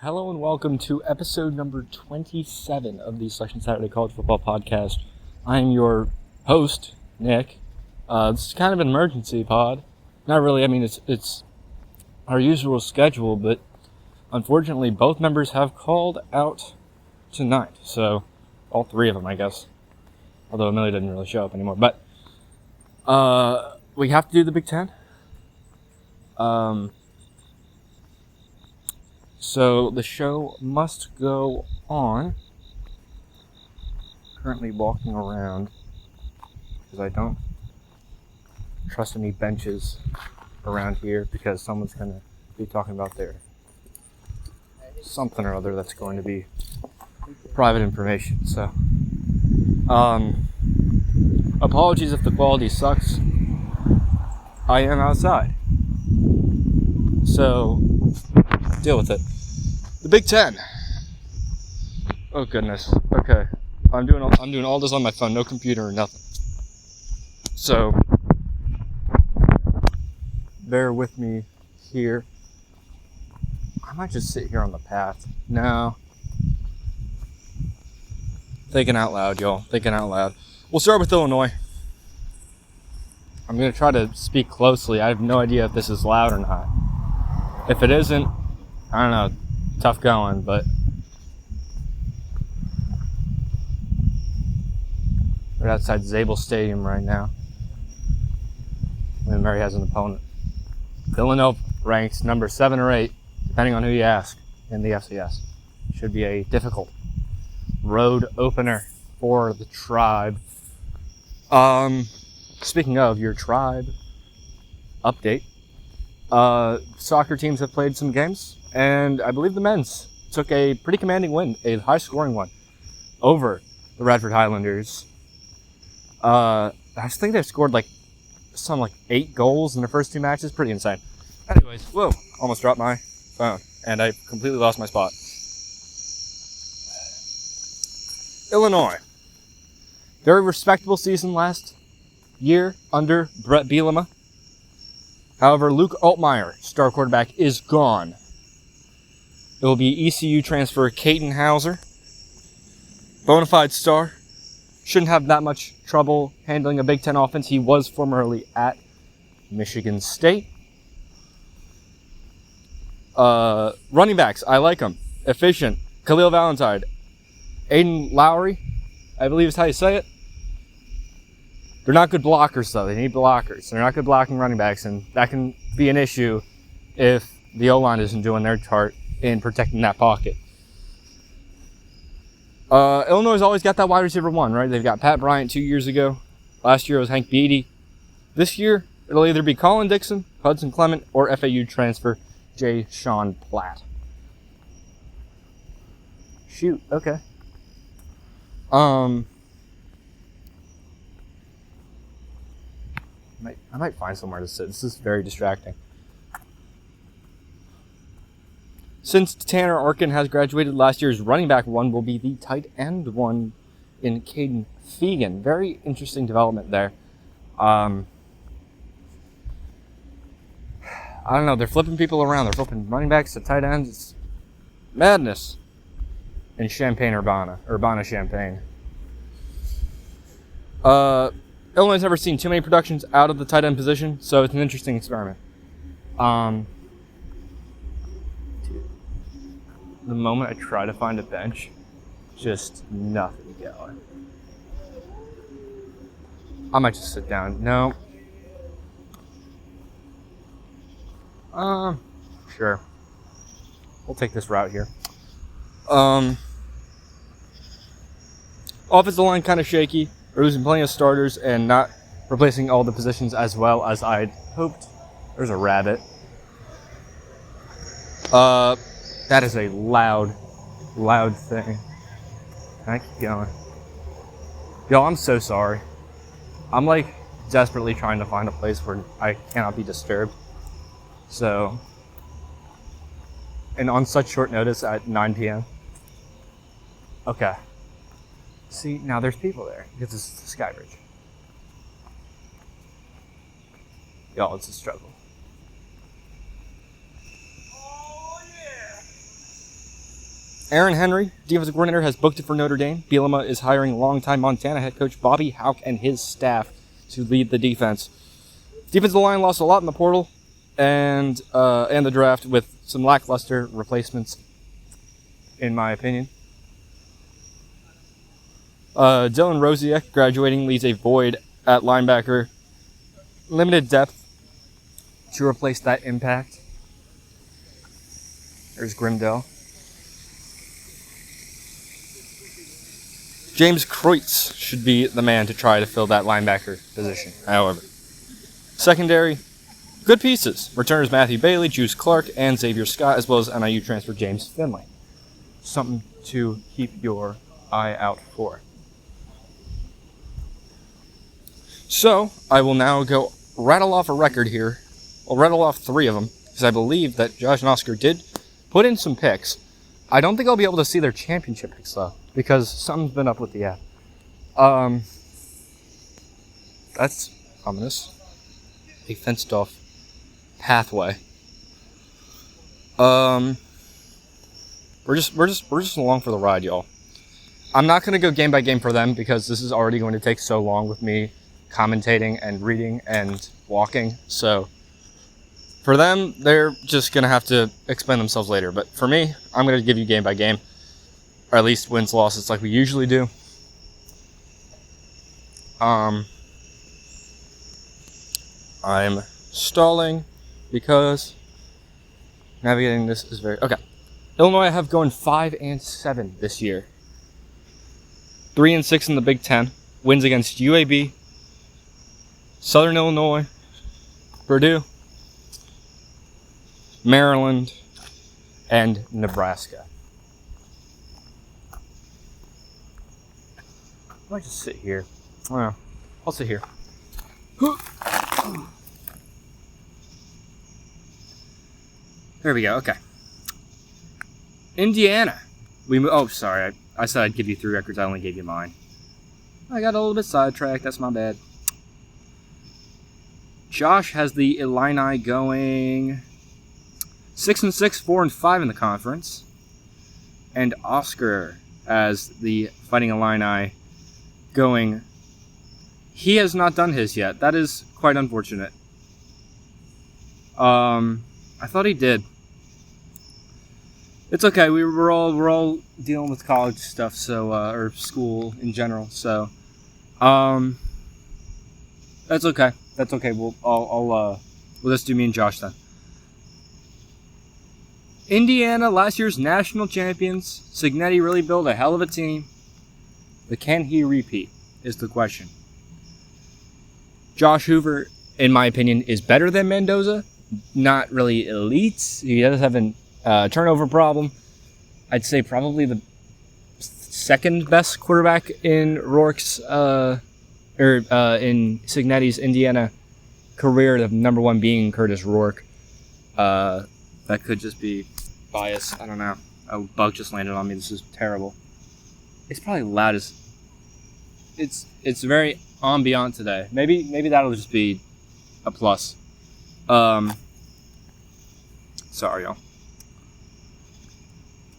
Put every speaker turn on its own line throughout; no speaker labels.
Hello and welcome to episode number 27 of the Selection Saturday College Football Podcast. I am your host, Nick. This is kind of an emergency pod. Not really, it's our usual schedule, but unfortunately both members have called out tonight. So, all three of them, I guess. Although Amelia didn't really show up anymore. But, we have to do the Big Ten. So the show must go on. Currently walking around because I don't trust any benches around here because someone's going to be talking about their something or other that's going to be private information. So, apologies if the quality sucks. I am outside. So, deal with it. The Big Ten. Oh goodness. Okay. I'm doing all this on my phone, no computer or nothing. So bear with me here. I might just sit here on the path. No. Thinking out loud, y'all. Thinking out loud. We'll start with Illinois. I'm gonna try to speak closely. I have no idea if this is loud or not. If it isn't, I don't know, tough going, but we're outside Zabel Stadium right now. And Murray has an opponent. Villanova ranks number 7 or 8, depending on who you ask, in the FCS. Should be a difficult road opener for the Tribe. Speaking of your Tribe update, soccer teams have played some games, and I believe the men's took a pretty commanding win, a high-scoring one, over the Radford Highlanders. I think they scored like 8 goals in their first 2 matches. Pretty insane. Anyways, whoa, almost dropped my phone, and I completely lost my spot. Illinois. Very respectable season last year under Brett Bielema. However, Luke Altmaier, star quarterback, is gone. It will be ECU transfer Caden Hauser. Bonafide star. Shouldn't have that much trouble handling a Big Ten offense. He was formerly at Michigan State. Running backs, I like them. Efficient. Khalil Valentine. Aiden Lowry, I believe is how you say it. They're not good blockers, though. They need blockers. They're not good blocking running backs, and that can be an issue if the O-line isn't doing their part in protecting that pocket. Illinois has always got that wide receiver 1, right? They've got Pat Bryant 2 years ago. Last year it was Hank Beatty. This year, it'll either be Colin Dixon, Hudson Clement, or FAU transfer J. Sean Platt. Shoot, okay. I might find somewhere to sit. This is very distracting. Since Tanner Arkin has graduated, last year's running back 1 will be the tight end 1 in Caden Fegan. Very interesting development there. I don't know. They're flipping people around. They're flipping running backs to tight ends. It's madness in Urbana-Champaign. Illinois has never seen too many productions out of the tight end position, so it's an interesting experiment. The moment I try to find a bench, just nothing going. I might just sit down. No. Sure. We'll take this route here. Offensive line kind of shaky. We're losing plenty of starters and not replacing all the positions as well as I'd hoped. There's a rabbit. That is a loud thing. Can I keep going? Yo, I'm so sorry. I'm like desperately trying to find a place where I cannot be disturbed. So, and on such short notice at 9 p.m. Okay. See, now there's people there because it's the Sky Bridge. Y'all, it's a struggle. Aaron Henry, defensive coordinator, has booked it for Notre Dame. Bielema is hiring longtime Montana head coach Bobby Hauck and his staff to lead the defense. Defensive line lost a lot in the portal and the draft with some lackluster replacements, in my opinion. Dylan Rosiek graduating leaves a void at linebacker. Limited depth to replace that impact. There's Grimdell. James Kreutz should be the man to try to fill that linebacker position, however. Secondary, good pieces. Returners Matthew Bailey, Juice Clark, and Xavier Scott, as well as NIU transfer James Finley. Something to keep your eye out for. So, I will now go rattle off a record here. I'll rattle off 3 of them, because I believe that Josh and Oscar did put in some picks. I don't think I'll be able to see their championship picks, though, because something's been up with the app. That's ominous. A fenced-off pathway. We're just along for the ride, y'all. I'm not gonna go game by game for them because this is already going to take so long with me commentating and reading and walking. So for them, they're just gonna have to explain themselves later. But for me, I'm gonna give you game by game, or at least wins losses like we usually do. I'm stalling because navigating this is very... Okay. Illinois have gone 5-7 this year. 3-6 in the Big Ten. Wins against UAB, Southern Illinois, Purdue, Maryland, and Nebraska. I might just sit here. Well, I'll sit here. There we go. Okay. Indiana. Oh, sorry. I said I'd give you 3 records. I only gave you mine. I got a little bit sidetracked. That's my bad. Josh has the Illini going 6-6, 4-5 in the conference, and Oscar has the Fighting Illini going. He has not done his yet. That is quite unfortunate. I thought he did. It's okay. We're all dealing with college stuff, so or school in general. So, that's okay. That's okay. We'll just do me and Josh then. Indiana, last year's national champions. Signetti really built a hell of a team, but can he repeat? Is the question. Josh Hoover, in my opinion, is better than Mendoza. Not really elite. He does have a turnover problem. I'd say probably the second best quarterback in Rourke's in Signetti's Indiana career. The number 1 being Curtis Rourke. That could just be bias. I don't know. A bug just landed on me. This is terrible. It's probably loud as. It's very ambient today. Maybe that'll just be a plus. Sorry, y'all.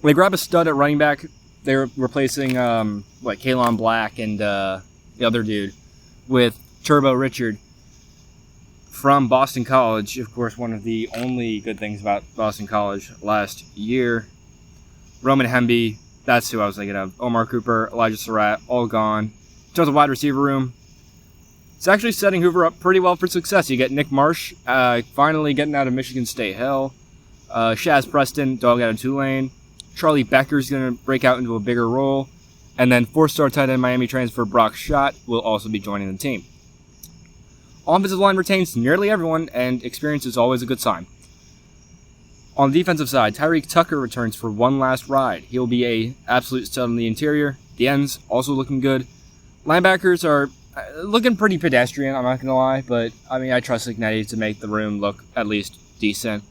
They grab a stud at running back. They're replacing Kalon Black and the other dude with Turbo Richard from Boston College. Of course, one of the only good things about Boston College last year. Roman Hemby, that's who I was thinking of. Omar Cooper, Elijah Surratt, all gone. In terms of wide receiver room, it's actually setting Hoover up pretty well for success. You get Nick Marsh finally getting out of Michigan State Hill. Shaz Preston, dog out of Tulane. Charlie Becker's going to break out into a bigger role. And then 4-star tight end Miami transfer Brock Schott will also be joining the team. Offensive line retains nearly everyone, and experience is always a good sign. On the defensive side, Tyreek Tucker returns for one last ride. He'll be a absolute stud on the interior. The ends also looking good. Linebackers are looking pretty pedestrian, I'm not going to lie, but I trust Signetti to make the room look at least decent.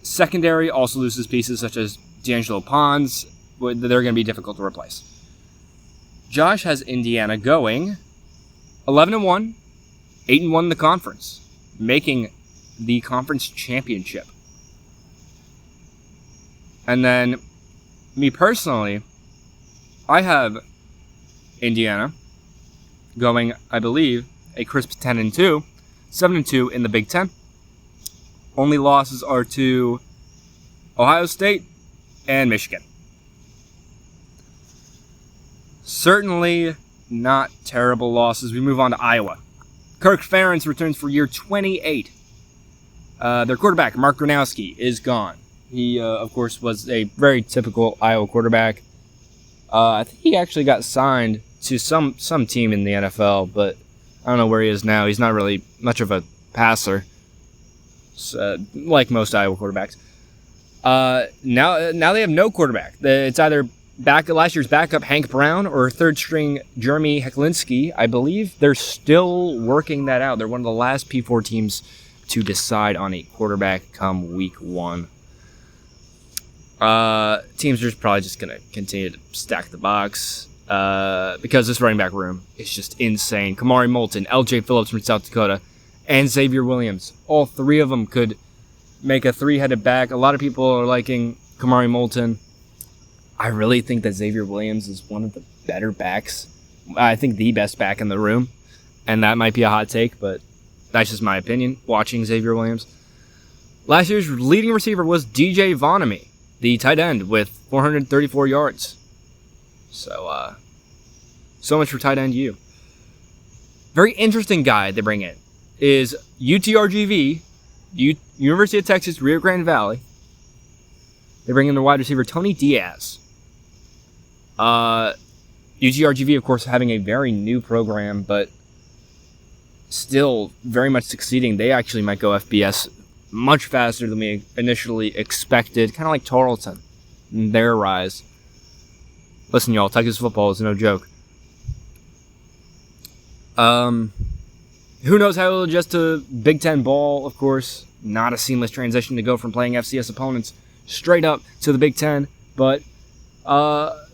Secondary also loses pieces such as D'Angelo Pons. They're going to be difficult to replace. Josh has Indiana going 11-1, 8-1 in the conference, making the conference championship. And then me personally, I have Indiana going, I believe, a crisp 10-2, 7-2 in the Big Ten. Only losses are to Ohio State and Michigan. Certainly not terrible losses. We move on to Iowa. Kirk Ferentz returns for year 28. Their quarterback, Mark Gronowski, is gone. He, of course, was a very typical Iowa quarterback. I think he actually got signed to some team in the NFL, but I don't know where he is now. He's not really much of a passer, like most Iowa quarterbacks. Now they have no quarterback. It's either last year's backup Hank Brown or third string Jeremy Hecklinski. I believe they're still working that out. They're one of the last P4 teams to decide on a quarterback come week 1. Teams are probably just going to continue to stack the box because this running back room is just insane. Kamari Moulton, LJ Phillips from South Dakota, and Xavier Williams. All three of them could make a three-headed back. A lot of people are liking Kamari Moulton. I really think that Xavier Williams is one of the better backs. I think the best back in the room. And that might be a hot take, but that's just my opinion, watching Xavier Williams. Last year's leading receiver was DJ Vonamy, the tight end, with 434 yards. So much for tight end U. Very interesting guy they bring in is UTRGV, University of Texas, Rio Grande Valley. They bring in their wide receiver, Tony Diaz. UTRGV, of course, having a very new program, but still very much succeeding. They actually might go FBS much faster than we initially expected, kind of like Tarleton in their rise. Listen, y'all, Texas football is no joke. Who knows how it'll adjust to Big Ten ball, of course. Not a seamless transition to go from playing FCS opponents straight up to the Big Ten, but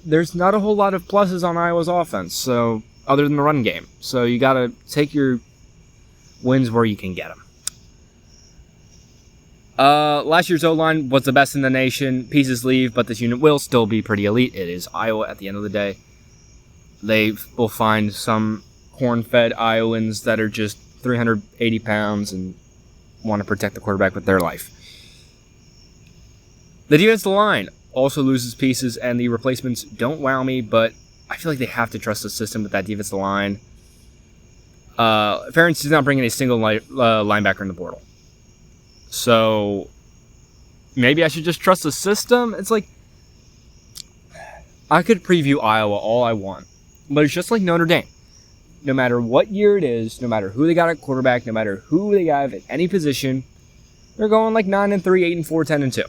there's not a whole lot of pluses on Iowa's offense, so other than the run game. So you got to take your wins where you can get them. Last year's O-line was the best in the nation. Pieces leave, but this unit will still be pretty elite. It is Iowa at the end of the day. They will find some corn-fed Iowans that are just 380 pounds and want to protect the quarterback with their life. The defensive line also loses pieces, and the replacements don't wow me, but I feel like they have to trust the system with that defensive line. Ferentz did not bring in a single linebacker in the portal. So maybe I should just trust the system? It's like, I could preview Iowa all I want, but it's just like Notre Dame. No matter what year it is, no matter who they got at quarterback, no matter who they got at any position, they're going like 9-3, 8-4, 10-2.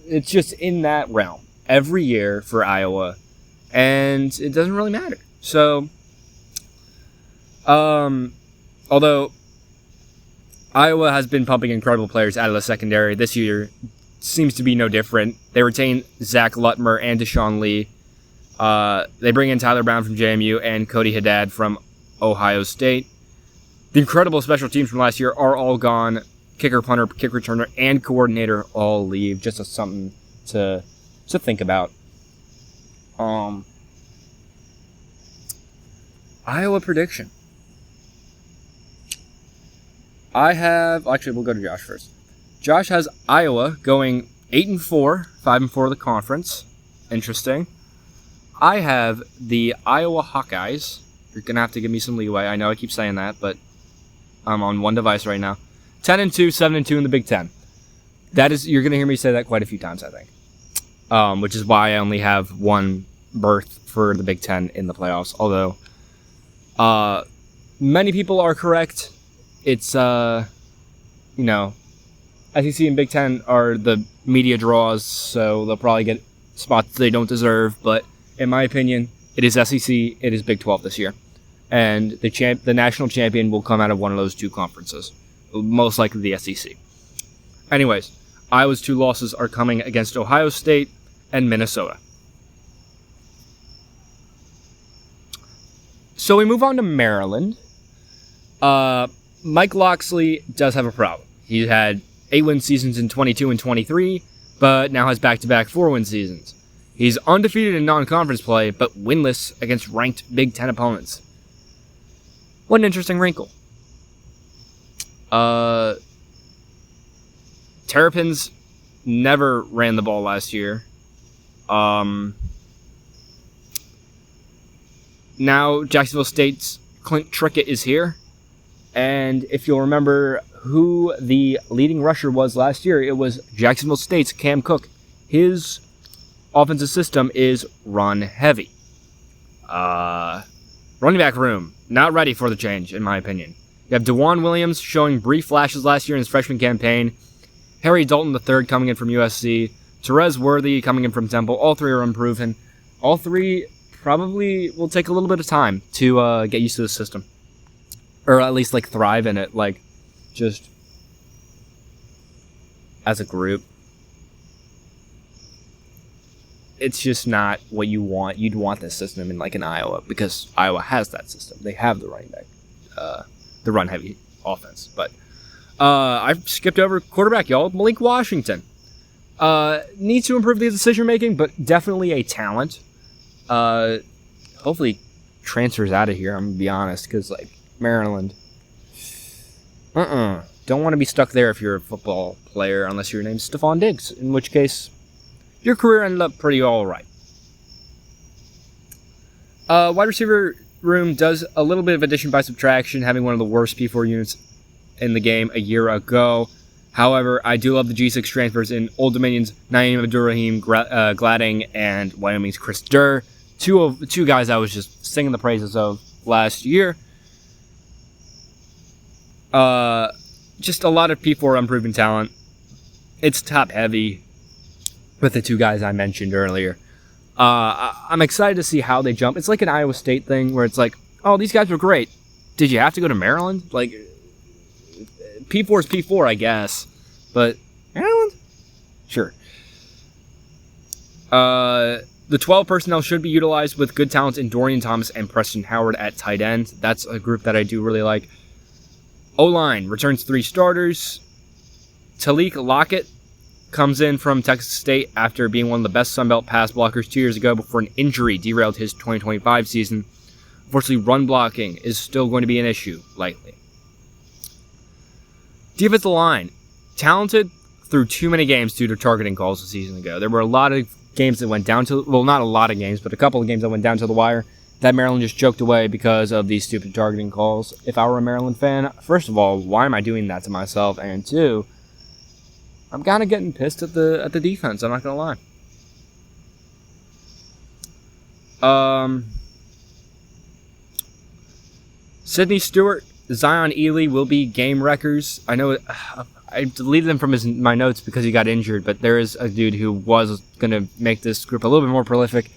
It's just in that realm every year for Iowa, and it doesn't really matter. So, although Iowa has been pumping incredible players out of the secondary, this year seems to be no different. They retain Zach Lutmer and Deshaun Lee. They bring in Tyler Brown from JMU and Cody Haddad from Ohio State. The incredible special teams from last year are all gone. Kicker, punter, kick returner, and coordinator all leave. Just something to think about. Iowa prediction. Actually, we'll go to Josh first. Josh has Iowa going 8-4, 5-4 of the conference. Interesting. I have the Iowa Hawkeyes. You're going to have to give me some leeway. I know I keep saying that, but I'm on one device right now. 10-2, 7-2 in the Big Ten. You're going to hear me say that quite a few times, I think. Which is why I only have one berth for the Big Ten in the playoffs. Although, many people are correct. It's, SEC and Big Ten are the media draws, so they'll probably get spots they don't deserve. But in my opinion, it is SEC, it is Big 12 this year. And the national champion will come out of one of those two conferences. Most likely the SEC. Anyways, Iowa's two losses are coming against Ohio State and Minnesota. So we move on to Maryland. Mike Locksley does have a problem. He had 8-win seasons in 22 and 23, but now has back-to-back 4-win seasons. He's undefeated in non-conference play, but winless against ranked Big Ten opponents. What an interesting wrinkle. Terrapins never ran the ball last year. Now Jacksonville State's Clint Trickett is here. And if you'll remember who the leading rusher was last year, it was Jacksonville State's Cam Cook. His offensive system is run heavy. Running back room, not ready for the change, in my opinion. You have DeJuan Williams showing brief flashes last year in his freshman campaign. Harry Dalton III coming in from USC. Terez Worthy coming in from Temple. All three are unproven. All three probably will take a little bit of time to get used to the system. Or at least, thrive in it, just as a group. It's just not what you want. You'd want this system in, in Iowa, because Iowa has that system. They have the running back, the run-heavy offense. But I skipped over quarterback, y'all. Malik Washington. Needs to improve the decision-making, but definitely a talent. Hopefully transfers out of here, I'm going to be honest, because, Maryland. Don't want to be stuck there if you're a football player, unless your name's Stephon Diggs, in which case your career ended up pretty alright. Wide receiver room does a little bit of addition by subtraction, having one of the worst P4 units in the game a year ago. However, I do love the G6 transfers in Old Dominion's Naeem Abdurrahim Gladding and Wyoming's Chris Durr. Two guys I was just singing the praises of last year. Just a lot of P4 unproven talent. It's top heavy with the two guys I mentioned earlier. I'm excited to see how they jump. It's like an Iowa State thing where it's oh, these guys were great. Did you have to go to Maryland? P4 is P4, I guess. But Maryland? Sure. The 12 personnel should be utilized with good talents in Dorian Thomas and Preston Howard at tight end. That's a group that I do really like. O-line returns 3 starters. Talik Lockett comes in from Texas State after being one of the best Sunbelt pass blockers 2 years ago before an injury derailed his 2025 season. Unfortunately, run blocking is still going to be an issue, likely. Defensive line. Talented through too many games due to targeting calls a season ago. There were a lot of games that went down to, well, not a lot of games, but a couple of games that went down to the wire that Maryland just choked away because of these stupid targeting calls. If I were a Maryland fan, first of all, why am I doing that to myself? And two, I'm kind of getting pissed at the defense, I'm not going to lie. Sidney Stewart, Zion Ely will be game wreckers. I know I deleted him from my notes because he got injured, but there is a dude who was going to make this group a little bit more prolific,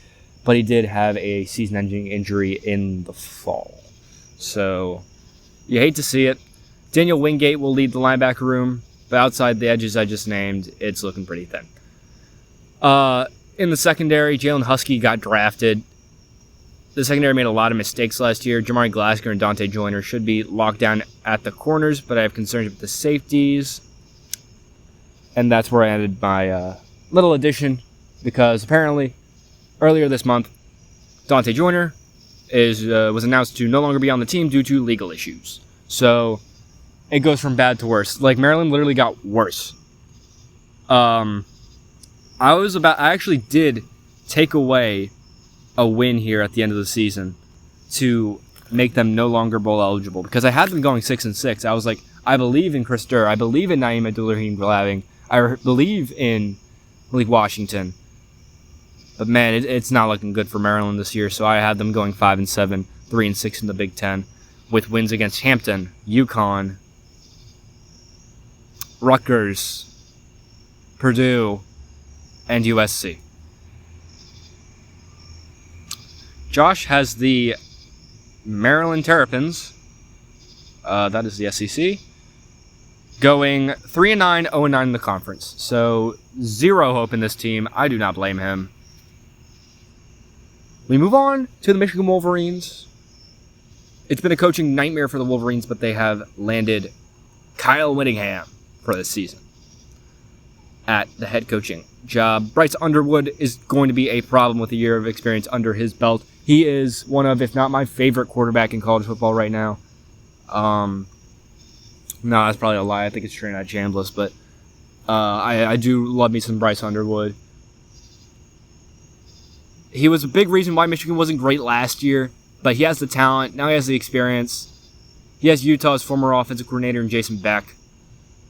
but he did have a season-ending injury in the fall. So, you hate to see it. Daniel Wingate will lead the linebacker room, but outside the edges I just named, it's looking pretty thin. In the secondary, Jalen Husky got drafted. The secondary made a lot of mistakes last year. Jamari Glasker and Dante Joyner should be locked down at the corners, but I have concerns with the safeties. And that's where I added my little addition, because apparently earlier this month, Dante Joyner was announced to no longer be on the team due to legal issues. So it goes from bad to worse. Maryland literally got worse. I actually did take away a win here at the end of the season to make them no longer bowl eligible, because I had them going 6-6. I was like, I believe in Chris Durr. I believe in Naeem Abdurrahim Gladding. I believe in Malik Washington. But man, it's not looking good for Maryland this year, so I had them going 5-7, 3-6 in the Big Ten, with wins against Hampton, UConn, Rutgers, Purdue, and USC. Josh has the Maryland Terrapins, that is the SEC, going 3-9, 0-9 in the conference. So, zero hope in this team. I do not blame him. We move on to the Michigan Wolverines. It's been a coaching nightmare for the Wolverines, but they have landed Kyle Whittingham for this season. at the head coaching job. Bryce Underwood is going to be a problem with a year of experience under his belt. He is one of, if not my favorite quarterback in college football right now. No, that's probably a lie. I think it's Trinidad Chambliss, but I do love me some Bryce Underwood. He was a big reason why Michigan wasn't great last year, but he has the talent. Now he has the experience. He has Utah's former offensive coordinator in Jason Beck.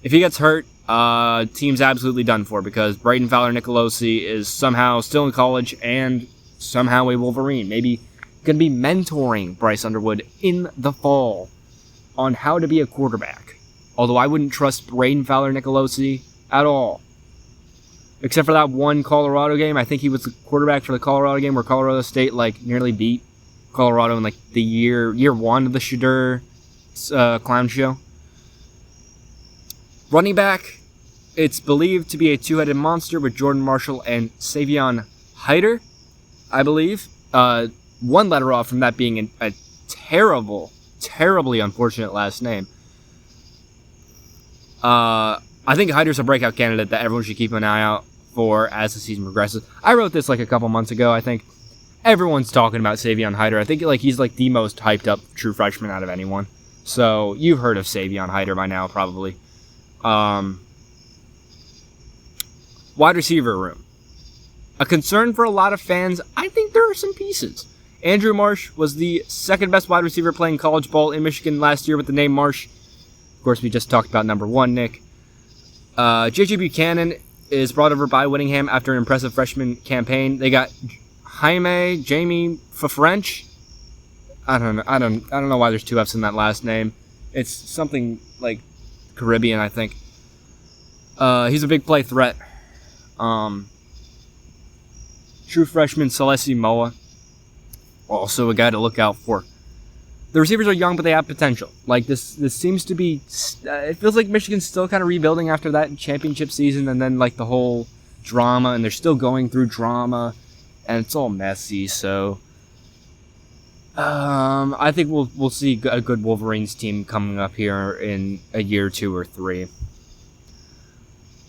If he gets hurt, team's absolutely done for because Braden Fowler-Nicolosi is somehow still in college and somehow a Wolverine. Maybe going to be mentoring Bryce Underwood in the fall on how to be a quarterback. Although I wouldn't trust Braden Fowler-Nicolosi at all. Except for that one Colorado game. I think he was the quarterback for the Colorado game where Colorado State nearly beat Colorado in the year one of the Shadur clown show. Running back, it's believed to be a two-headed monster with Jordan Marshall and Savion Hyder, I believe. One letter off from that being a terribly unfortunate last name. I think Hyder's a breakout candidate that everyone should keep an eye out for as the season progresses. I wrote this a couple months ago. I think everyone's talking about Savion Hyder. I think he's the most hyped up true freshman out of anyone. So you've heard of Savion Hyder by now, probably. Wide receiver room. A concern for a lot of fans. I think there are some pieces. Andrew Marsh was the second best wide receiver playing college ball in Michigan last year with the name Marsh. Of course, we just talked about number one, Nick. J.J. Buchanan is brought over by Whittingham after an impressive freshman campaign. They got Jamie French. I don't know why there's two F's in that last name. It's something like Caribbean, I think. He's a big play threat. True freshman Celesi Moa, also a guy to look out for. The receivers are young, but they have potential. This seems to be... it feels like Michigan's still kind of rebuilding after that championship season, and then the whole drama, and they're still going through drama, and it's all messy. So, I think we'll see a good Wolverines team coming up here in a year, 2 or 3.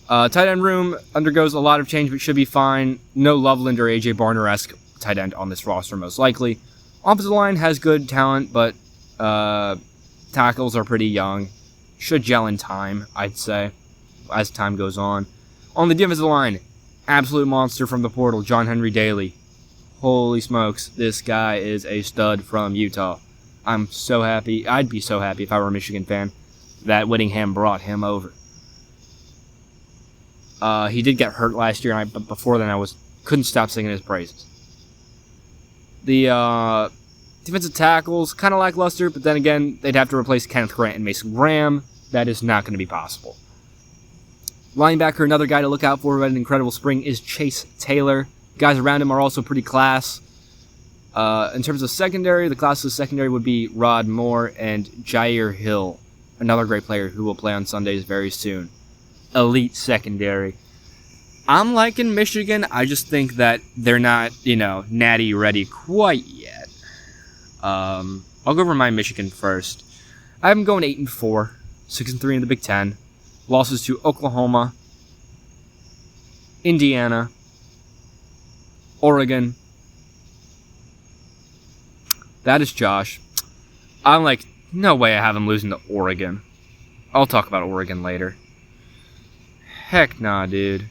Tight end room undergoes a lot of change, but should be fine. No Loveland or AJ Barner-esque tight end on this roster, most likely. Offensive line has good talent, but tackles are pretty young. Should gel in time, I'd say, as time goes on. On the defensive line, absolute monster from the portal, John Henry Daly. Holy smokes, this guy is a stud from Utah. I'm so happy. I'd be so happy if I were a Michigan fan that Whittingham brought him over. He did get hurt last year, but before then I couldn't stop singing his praises. The defensive tackles, kind of lackluster, but then again, they'd have to replace Kenneth Grant and Mason Graham. That is not going to be possible. Linebacker, another guy to look out for at an incredible spring, is Chase Taylor. Guys around him are also pretty class. In terms of secondary, the class of secondary would be Rod Moore and Jair Hill, another great player who will play on Sundays very soon. Elite secondary. I'm liking Michigan. I just think that they're not, natty ready quite yet. I'll go over my Michigan first. I have them going 8-4, 6-3 in the Big Ten. Losses to Oklahoma, Indiana, Oregon. That is Josh. I'm no way I have them losing to Oregon. I'll talk about Oregon later. Heck nah, dude.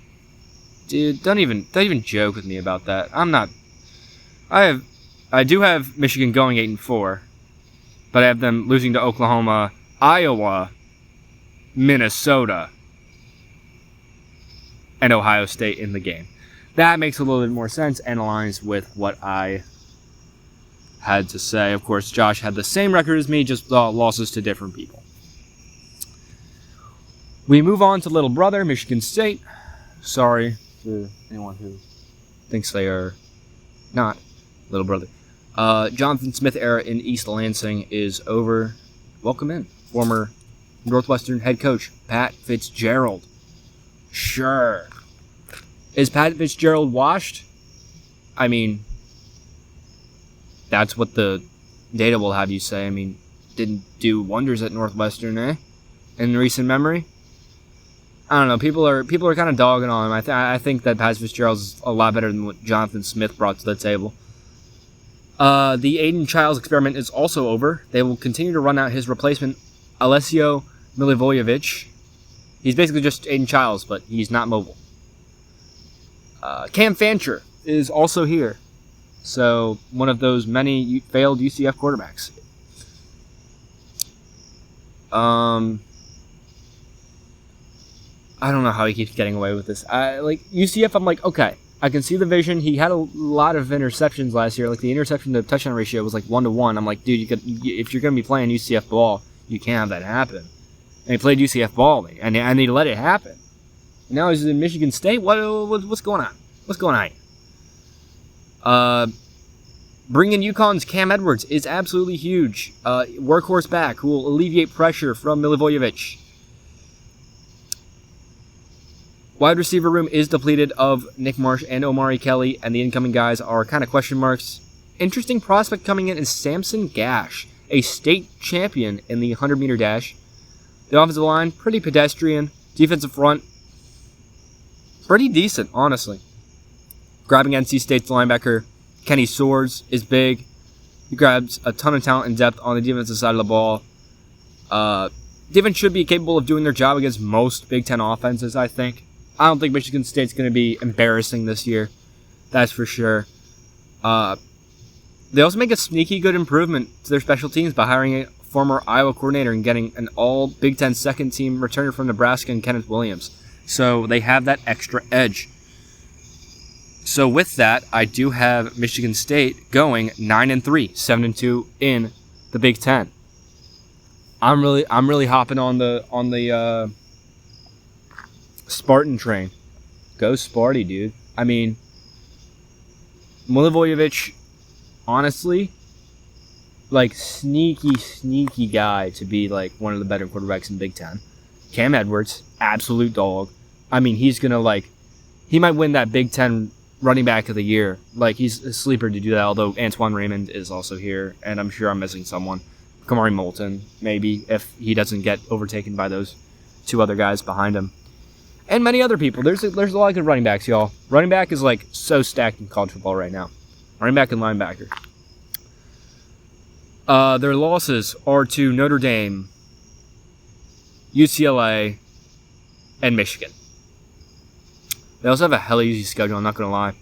Dude, don't even joke with me about that. I'm not. I do have Michigan going 8-4, but I have them losing to Oklahoma, Iowa, Minnesota, and Ohio State in the game. That makes a little bit more sense and aligns with what I had to say. Of course, Josh had the same record as me, just losses to different people. We move on to little brother, Michigan State. Sorry for anyone who thinks they are not little brother. Jonathan Smith era in East Lansing is over. Welcome in. Former Northwestern head coach, Pat Fitzgerald. Sure. Is Pat Fitzgerald washed? I mean, that's what the data will have you say. I mean, didn't do wonders at Northwestern, in recent memory. I don't know. People are kind of dogging on him. I think that Pat Fitzgerald is a lot better than what Jonathan Smith brought to the table. The Aiden Childs experiment is also over. They will continue to run out his replacement, Alessio Milivojevic. He's basically just Aiden Childs, but he's not mobile. Cam Fancher is also here. So, one of those many failed UCF quarterbacks. I don't know how he keeps getting away with this. UCF, I'm like, okay, I can see the vision. He had a lot of interceptions last year. Like, the interception to touchdown ratio was like 1-to-1. I'm like, dude, if you're going to be playing UCF ball, you can't have that happen. And he played UCF ball, and he let it happen. And now he's in Michigan State. What's going on? What's going on? Bringing UConn's Cam Edwards is absolutely huge. Workhorse back who will alleviate pressure from Milivojevic. Wide receiver room is depleted of Nick Marsh and Omari Kelly, and the incoming guys are kind of question marks. Interesting prospect coming in is Samson Gash, a state champion in the 100-meter dash. The offensive line, pretty pedestrian. Defensive front, pretty decent, honestly. Grabbing NC State's linebacker, Kenny Swords, is big. He grabs a ton of talent and depth on the defensive side of the ball. Defense should be capable of doing their job against most Big Ten offenses, I think. I don't think Michigan State's going to be embarrassing this year. That's for sure. They also make a sneaky good improvement to their special teams by hiring a former Iowa coordinator and getting an all Big Ten second team returner from Nebraska and Kenneth Williams. So they have that extra edge. So with that, I do have Michigan State going 9-3, 7-2 in the Big Ten. I'm really hopping on the Spartan train. Go Sparty, dude. I mean, Milivojevic, honestly, like sneaky guy to be like one of the better quarterbacks in Big Ten. Cam Edwards, absolute dog. I mean, he might win that Big Ten running back of the year. Like, he's a sleeper to do that, although Antoine Raymond is also here, and I'm sure I'm missing someone. Kamari Moulton, maybe, if he doesn't get overtaken by those two other guys behind him. And many other people. There's a lot of good running backs, y'all. Running back is, like, so stacked in college football right now. Running back and linebacker. Their losses are to Notre Dame, UCLA, and Michigan. They also have a hella easy schedule, I'm not going to lie.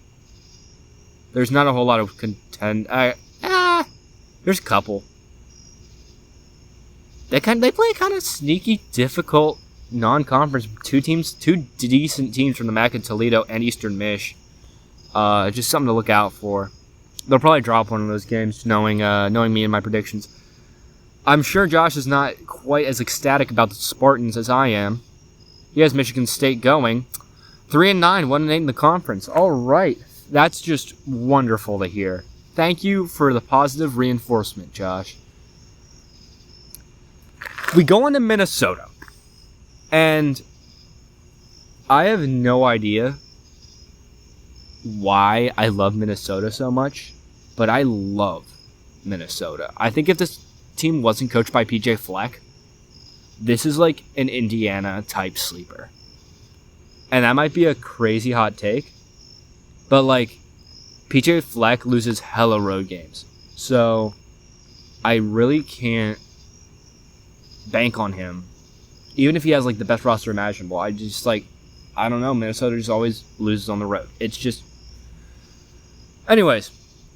There's not a whole lot of contend. There's a couple. They play kind of sneaky, difficult non-conference. Two decent teams from the MAC and Toledo and Eastern Mich. Just something to look out for. They'll probably drop one of those games, knowing me and my predictions. I'm sure Josh is not quite as ecstatic about the Spartans as I am. He has Michigan State going 3-9, 1-8 in the conference. All right, that's just wonderful to hear. Thank you for the positive reinforcement, Josh. We go on to Minnesota, and I have no idea why I love Minnesota so much, but I love Minnesota. I think if this team wasn't coached by PJ Fleck, this is like an Indiana-type sleeper. And that might be a crazy hot take, but like, PJ Fleck loses hella road games. So I really can't bank on him. Even if he has like the best roster imaginable, I don't know, Minnesota just always loses on the road. It's just... Anyways,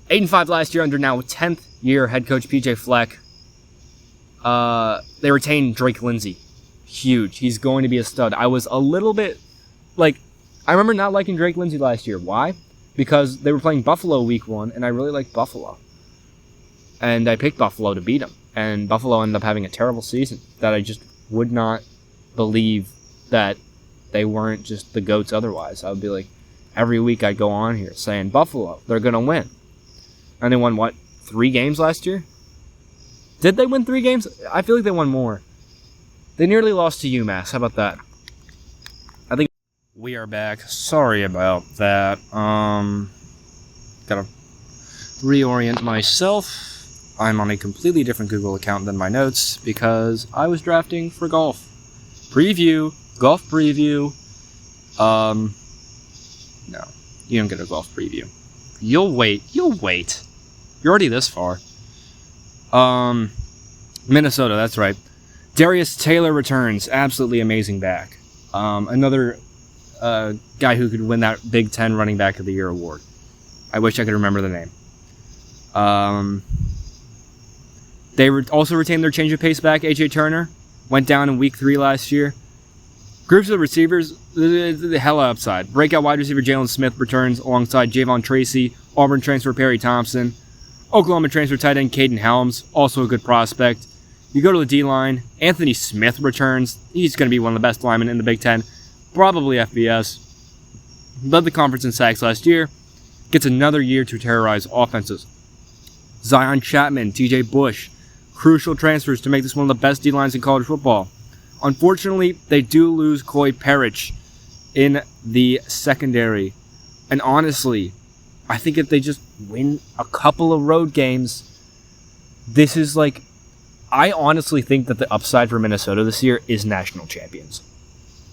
8-5 last year under now 10th year head coach PJ Fleck. They retained Drake Lindsey. Huge. He's going to be a stud. I was a little bit... I remember not liking Drake Lindsey last year. Why? Because they were playing Buffalo week 1, and I really liked Buffalo. And I picked Buffalo to beat them. And Buffalo ended up having a terrible season that I just would not believe that they weren't just the GOATs otherwise. I would be like, every week I'd go on here saying, Buffalo, they're going to win. And they won, 3 games last year? Did they win 3 games? I feel like they won more. They nearly lost to UMass. How about that? I think we are back. Sorry about that. Gotta reorient myself. I'm on a completely different Google account than my notes because I was drafting for golf. Preview Golf preview. No, you don't get a golf preview. You'll wait. You're already this far. Minnesota, that's right. Darius Taylor returns. Absolutely amazing back. Another guy who could win that Big Ten Running Back of the Year award. I wish I could remember the name. They also retained their change of pace back. A.J. Turner went down in week 3 last year. Groups of receivers, the hella upside. Breakout wide receiver Jalen Smith returns alongside Javon Tracy, Auburn transfer Perry Thompson, Oklahoma transfer tight end Caden Helms, also a good prospect. You go to the D-line, Anthony Smith returns. He's going to be one of the best linemen in the Big Ten, probably FBS. Led the conference in sacks last year, gets another year to terrorize offenses. Zion Chapman, TJ Bush, crucial transfers to make this one of the best D-lines in college football. Unfortunately, they do lose Coy Parrish in the secondary. And honestly, I think if they just win a couple of road games, this is like... I honestly think that the upside for Minnesota this year is national champions.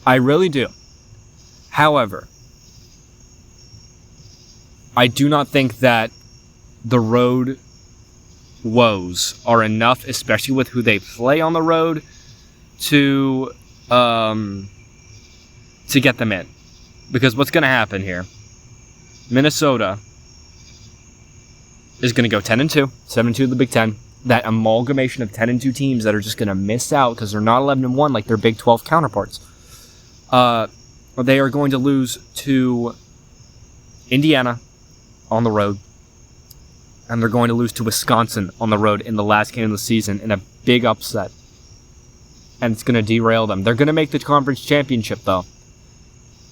I really do. However, I do not think that the road woes are enough, especially with who they play on the road, to get them in. Because what's going to happen here, Minnesota is going to go 10-2, 7-2 in the Big Ten. That amalgamation of 10-2 teams that are just going to miss out because they're not 11-1 like their Big 12 counterparts. They are going to lose to Indiana on the road, and they're going to lose to Wisconsin on the road in the last game of the season in a big upset. And it's going to derail them. They're going to make the conference championship, though,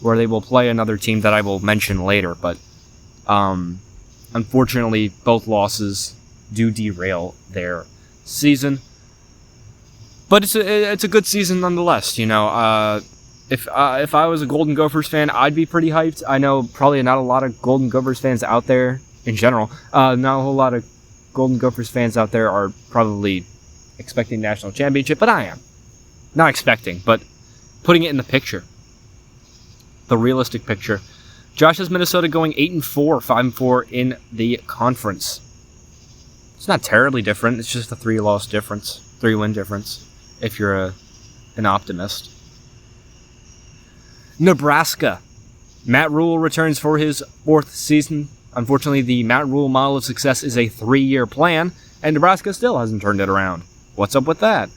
where they will play another team that I will mention later. But unfortunately, both losses do derail their season. But it's a good season nonetheless. You know, if I was a Golden Gophers fan, I'd be pretty hyped. I know probably not a lot of Golden Gophers fans out there in general. Not a whole lot of Golden Gophers fans out there are probably expecting national championship, but I am. Not expecting, but putting it in the picture. The realistic picture. Josh has Minnesota going 8-4, 5-4 in the conference. It's not terribly different. It's just a 3-loss difference, 3-win difference, if you're an optimist. Nebraska. Matt Rule returns for his 4th season. Unfortunately, the Matt Rule model of success is a 3-year plan, and Nebraska still hasn't turned it around. What's up with that?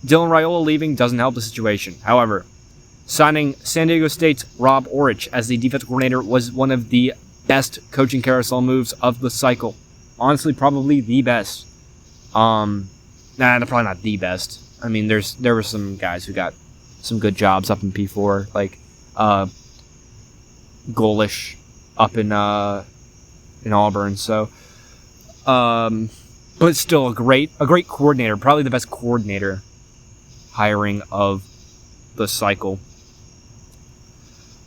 Dylan Raiola leaving doesn't help the situation. However, signing San Diego State's Rob Orich as the defensive coordinator was one of the best coaching carousel moves of the cycle. Honestly, probably the best. Probably not the best. I mean, there were some guys who got some good jobs up in P4, like Golish up in Auburn. So, but still a great coordinator, probably the best coordinator hiring of the cycle.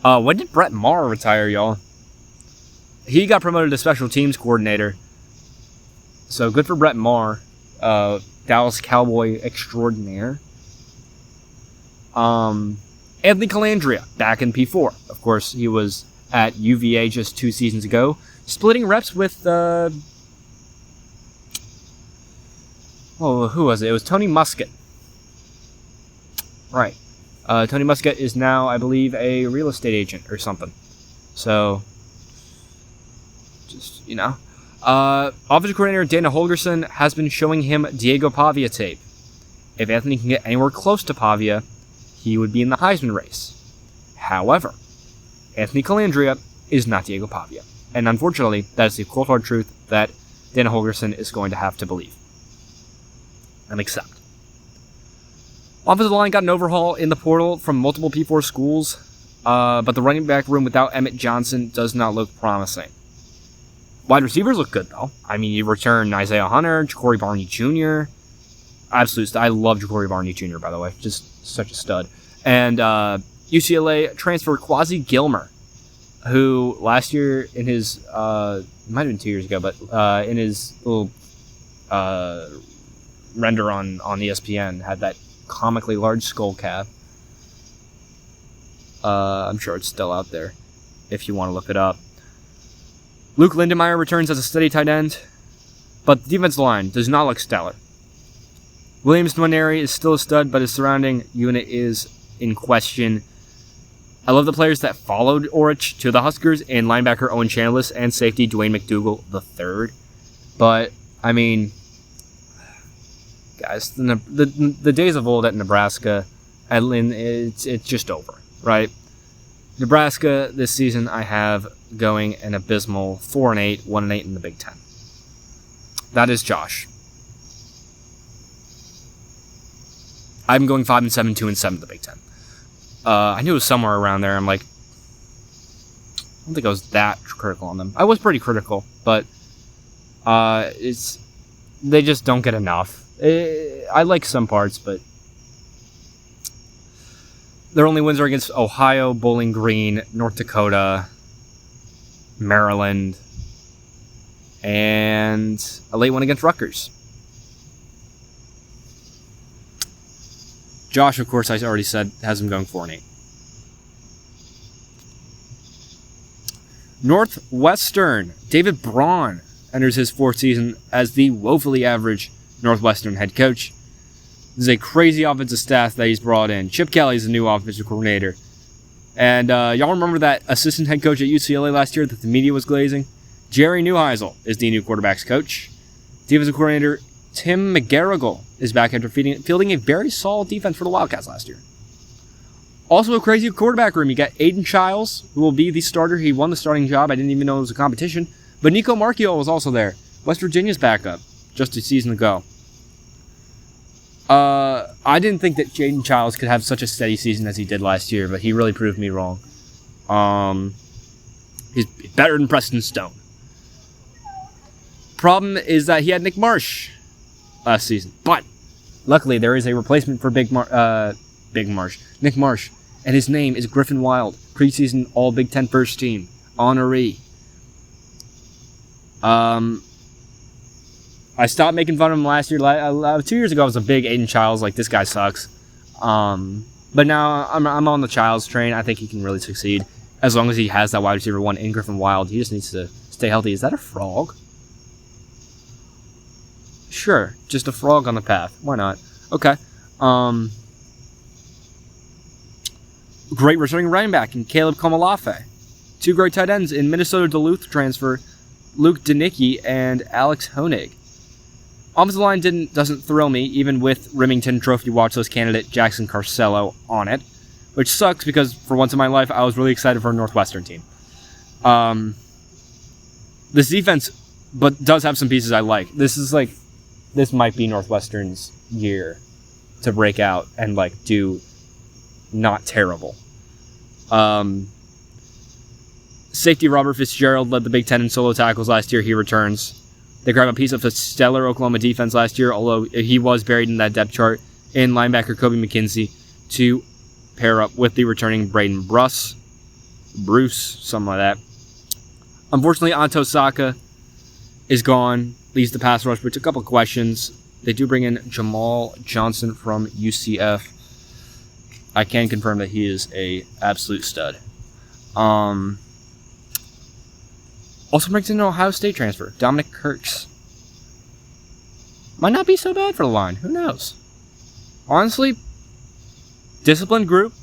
When did Brett Maher retire, y'all? He got promoted to special teams coordinator. So good for Brett Maher, Dallas Cowboy extraordinaire. Anthony Calandria, back in P4. Of course, he was at UVA just 2 seasons ago, splitting reps with, who was it? It was Tony Muskett. Right. Tony Muskett is now, I believe, a real estate agent or something. So, just, you know. Offensive coordinator Dana Holgerson has been showing him Diego Pavia tape. If Anthony can get anywhere close to Pavia, he would be in the Heisman race. However, Anthony Calandria is not Diego Pavia. And unfortunately, that is the cold hard truth that Dana Holgerson is going to have to believe and accept. Offensive line got an overhaul in the portal from multiple P4 schools, but the running back room without Emmett Johnson does not look promising. Wide receivers look good, though. I mean, you return Isaiah Hunter, Ja'Cory Barney Jr. Absolute, I love Ja'Cory Barney Jr., by the way. Just such a stud. And UCLA transfer Quasi Gilmer, who last year in his, it might have been 2 years ago, but in his little render on ESPN had that comically large skull cap. I'm sure it's still out there if you want to look it up. Luke Lindenmeyer returns as a steady tight end, but the defensive line does not look stellar. Williams Nwaneri is still a stud, but his surrounding unit is in question. I love the players that followed Orich to the Huskers in linebacker Owen Chandlis and safety Dwayne McDougal III. But, I mean, guys, the days of old at Nebraska, it's just over, right? Nebraska this season I have going an abysmal 4-8, 1-8 in the Big Ten. That is Josh. I'm going 5-7, 2-7 in the Big Ten. I knew it was somewhere around there. I'm like, I don't think I was that critical on them. I was pretty critical, but they just don't get enough. I like some parts, but their only wins are against Ohio, Bowling Green, North Dakota, Maryland, and a late one against Rutgers. Josh, of course, I already said, has him going 4-8. Northwestern. David Braun enters his fourth season as the woefully average Northwestern head coach. This is a crazy offensive staff that he's brought in. Chip Kelly is the new offensive coordinator. And y'all remember that assistant head coach at UCLA last year that the media was glazing? Jerry Neuheisel is the new quarterback's coach. Defensive coordinator Tim McGarrigle is back after fielding a very solid defense for the Wildcats last year. Also a crazy quarterback room. You got Aiden Childs, who will be the starter. He won the starting job. I didn't even know it was a competition. But Nico Marchiol was also there. West Virginia's backup just a season ago. I didn't think that Jaden Childs could have such a steady season as he did last year, but he really proved me wrong. He's better than Preston Stone. Problem is that he had Nick Marsh last season, but luckily there is a replacement for Nick Marsh, and his name is Griffin Wild, preseason All Big Ten first team honoree. I stopped making fun of him last year. 2 years ago, I was a big Aiden Childs, like, this guy sucks. But now I'm on the Childs train. I think he can really succeed as long as he has that wide receiver one in Griffin Wild. He just needs to stay healthy. Is that a frog? Sure, just a frog on the path. Why not? Okay. Great returning running back in Caleb Komalafe. Two great tight ends in Minnesota Duluth transfer, Luke Danicki and Alex Honig. Offensive line doesn't thrill me, even with Remington Trophy watch list candidate Jackson Carcello on it, which sucks because for once in my life I was really excited for a Northwestern team. This defense, but does have some pieces I like. This might be Northwestern's year to break out and do not terrible. Safety Robert Fitzgerald led the Big Ten in solo tackles last year. He returns. They grab a piece of the stellar Oklahoma defense last year, although he was buried in that depth chart, in linebacker Kobe McKenzie to pair up with the returning Braden Bruce, something like that. Unfortunately, Anto Saka is gone, leads the pass rush, but a couple of questions. They do bring in Jamal Johnson from UCF. I can confirm that he is a absolute stud. Also brings in an Ohio State transfer, Dominic Kirks. Might not be so bad for the line. Who knows? Honestly, disciplined group,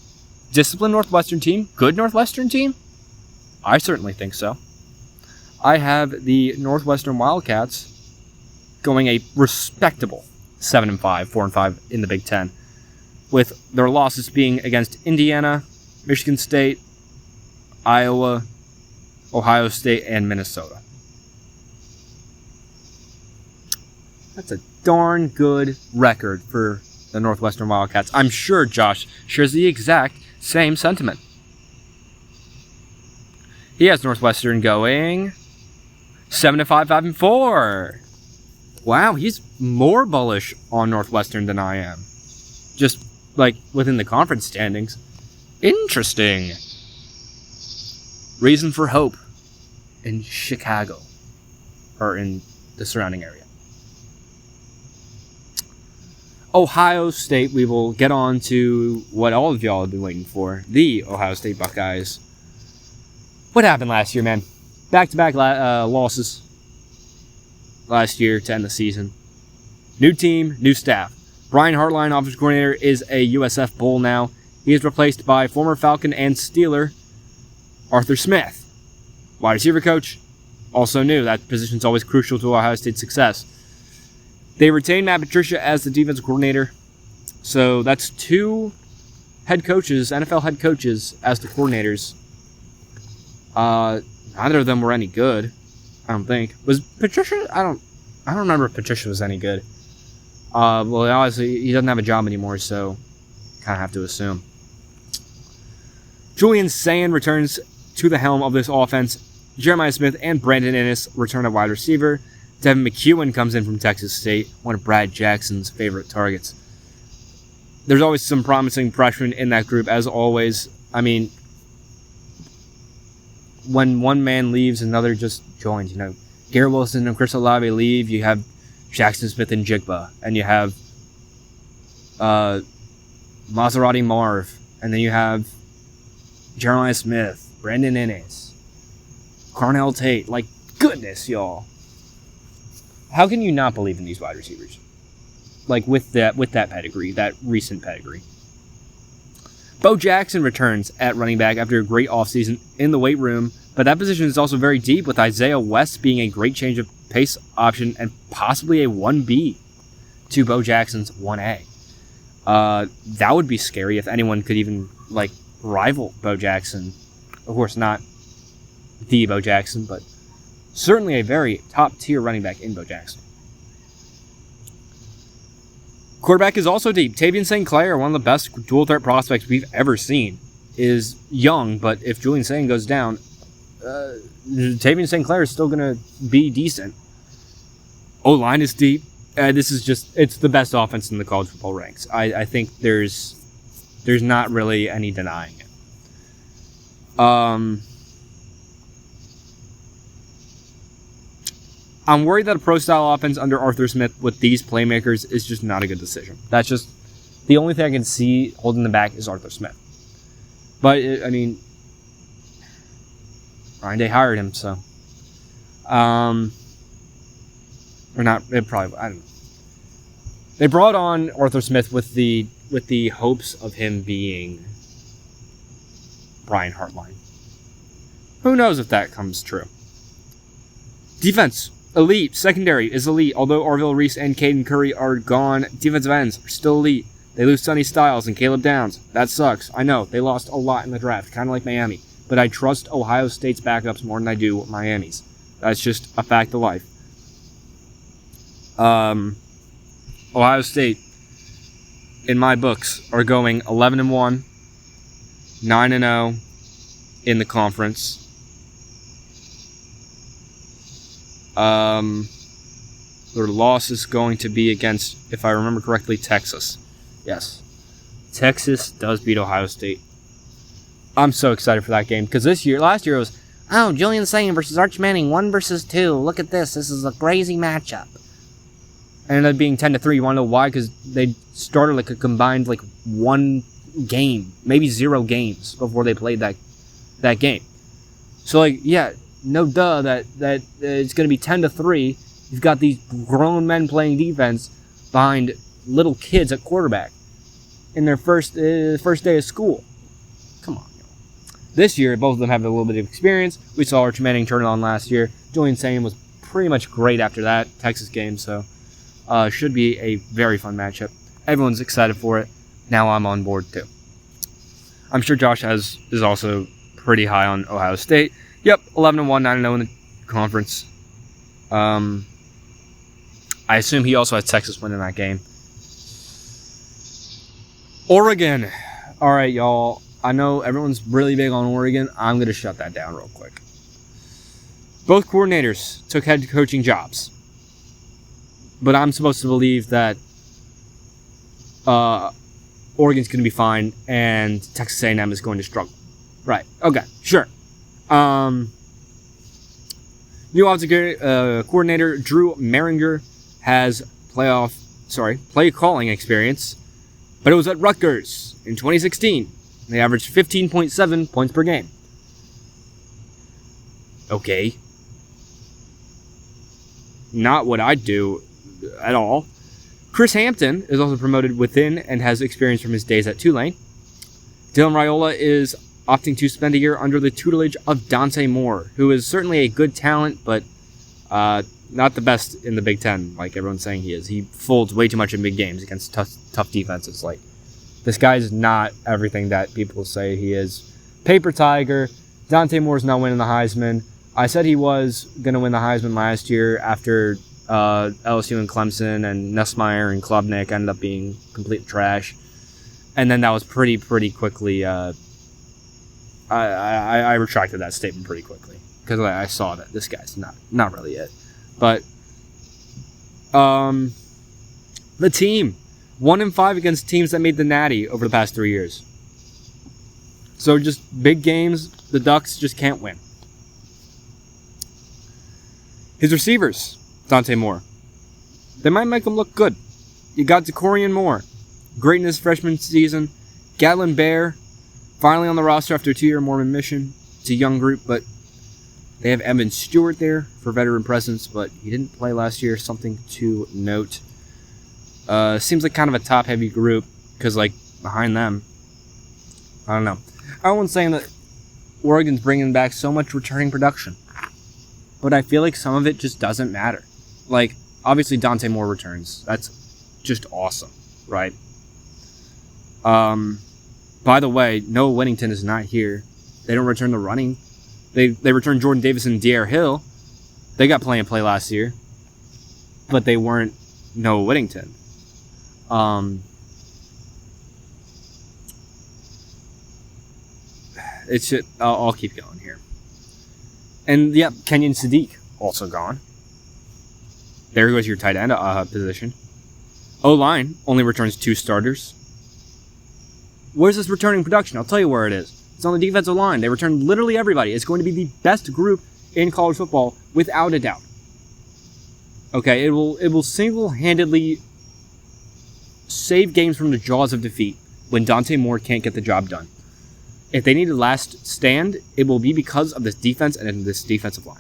disciplined Northwestern team, good Northwestern team? I certainly think so. I have the Northwestern Wildcats going a respectable 7-5, 4-5 in the Big Ten, with their losses being against Indiana, Michigan State, Iowa, Ohio State, and Minnesota. That's a darn good record for the Northwestern Wildcats. I'm sure Josh shares the exact same sentiment. He has Northwestern going 7-5, 5-4. Wow, he's more bullish on Northwestern than I am. Just within the conference standings. Interesting. Reason for hope in Chicago, or in the surrounding area. Ohio State, we will get on to what all of y'all have been waiting for. The Ohio State Buckeyes. What happened last year, man? Back-to-back losses last year to end the season. New team, new staff. Brian Hartline, offensive coordinator, is a USF Bull now. He is replaced by former Falcon and Steeler Arthur Smith. Wide receiver coach, also new. That position is always crucial to Ohio State's success. They retained Matt Patricia as the defensive coordinator. So that's 2 head coaches, NFL head coaches, as the coordinators. Neither of them were any good, I don't think. Was Patricia? I don't remember if Patricia was any good. Well, obviously, he doesn't have a job anymore, so kind of have to assume. Julian Sayin returns to the helm of this offense. Jeremiah Smith and Brandon Innes return at wide receiver. Devin McEwen comes in from Texas State, one of Brad Jackson's favorite targets. There's always some promising freshmen in that group, as always. I mean, when one man leaves, another just joins. You know, Garrett Wilson and Chris Olave leave, you have Jackson Smith and Jigba, and you have Maserati Marv, and then you have Jeremiah Smith, Brandon Innes, Carnell Tate. Like, goodness, y'all. How can you not believe in these wide receivers? Like, with that pedigree, that recent pedigree. Bo Jackson returns at running back after a great offseason in the weight room, but that position is also very deep, with Isaiah West being a great change of pace option and possibly a 1B to Bo Jackson's 1A. That would be scary if anyone could even, like, rival Bo Jackson. Of course, not the Bo Jackson, but certainly a very top-tier running back in Bo Jackson. Quarterback is also deep. Tavian St. Clair, one of the best dual-threat prospects we've ever seen, is young, but if Julian Sayin goes down, Tavian St. Clair is still going to be decent. O-line is deep. It's the best offense in the college football ranks. I think there's not really any denying it. I'm worried that a pro-style offense under Arthur Smith with these playmakers is just not a good decision. That's just the only thing I can see holding them back is Arthur Smith. But, I mean, Ryan Day hired him, so. Or not, it probably, I don't know. They brought on Arthur Smith with the hopes of him being Brian Hartline. Who knows if that comes true. Defense. Elite. Secondary is elite. Although Orville Reese and Caden Curry are gone, defensive ends are still elite. They lose Sonny Styles and Caleb Downs. That sucks. I know. They lost a lot in the draft, kind of like Miami. But I trust Ohio State's backups more than I do Miami's. That's just a fact of life. Ohio State, in my books, are going 11-1, 9-0 in the conference. Their loss is going to be against, if I remember correctly, Texas. Yes. Texas does beat Ohio State. I'm so excited for that game, because last year it was, Julian Sayin versus Arch Manning, 1 versus 2. Look at this. This is a crazy matchup. And it ended up being 10-3. You want to know why? Because they started like a combined like 1 game, maybe 0 games before they played that game. So like, yeah, no duh that it's going to be 10-3. You've got these grown men playing defense behind little kids at quarterback in their first day of school. Come on, y'all. This year, both of them have a little bit of experience. We saw Arch Manning turn it on last year. Julian Sayin was pretty much great after that Texas game, so should be a very fun matchup. Everyone's excited for it. Now I'm on board too. I'm sure Josh is also pretty high on Ohio State. Yep, 11-1, 9-0 in the conference. I assume he also has Texas winning that game. Oregon. All right, y'all. I know everyone's really big on Oregon. I'm going to shut that down real quick. Both coordinators took head coaching jobs. But I'm supposed to believe that Oregon's going to be fine and Texas A&M is going to struggle. Right. Okay. Sure. New offensive coordinator Drew Maringer has playoff play calling experience, but it was at Rutgers in 2016. They averaged 15.7 points per game. Okay. Not what I'd do at all. Chris Hampton is also promoted within and has experience from his days at Tulane. Dylan Raiola is opting to spend a year under the tutelage of Dante Moore, who is certainly a good talent, but not the best in the Big Ten, like everyone's saying he is. He folds way too much in big games against tough defenses. Like, this guy's not everything that people say he is. Paper Tiger. Dante Moore's not winning the Heisman. I said he was going to win the Heisman last year after LSU and Clemson and Nussmeier and Klubnik ended up being complete trash. And then that was pretty quickly... I retracted that statement pretty quickly because I saw that this guy's not really it. But the team 1-5 against teams that made the Natty over the past 3 years. So just big games, the Ducks just can't win. His receivers, Dante Moore, they might make him look good. You got Decorian Moore, great in his freshman season. Gatlin Bear, finally on the roster after a 2-year Mormon mission. It's a young group, but they have Evan Stewart there for veteran presence, but he didn't play last year. Something to note. Seems like kind of a top-heavy group, because, like, behind them, I don't know. Everyone's saying that Oregon's bringing back so much returning production, but I feel like some of it just doesn't matter. Like, obviously Dante Moore returns. That's just awesome, right? By the way, Noah Whittington is not here. They don't return the running. They returned Jordan Davis and Dare Hill. They got plenty of play last year, but they weren't Noah Whittington. I'll keep going here. And yeah, Kenyon Sadiq also gone. There goes your tight end position. O-line only returns 2 starters. Where's this returning production? I'll tell you where it is. It's on the defensive line. They returned literally everybody. It's going to be the best group in college football, without a doubt. Okay, it will single-handedly save games from the jaws of defeat when Dante Moore can't get the job done. If they need to last stand, it will be because of this defense and this defensive line.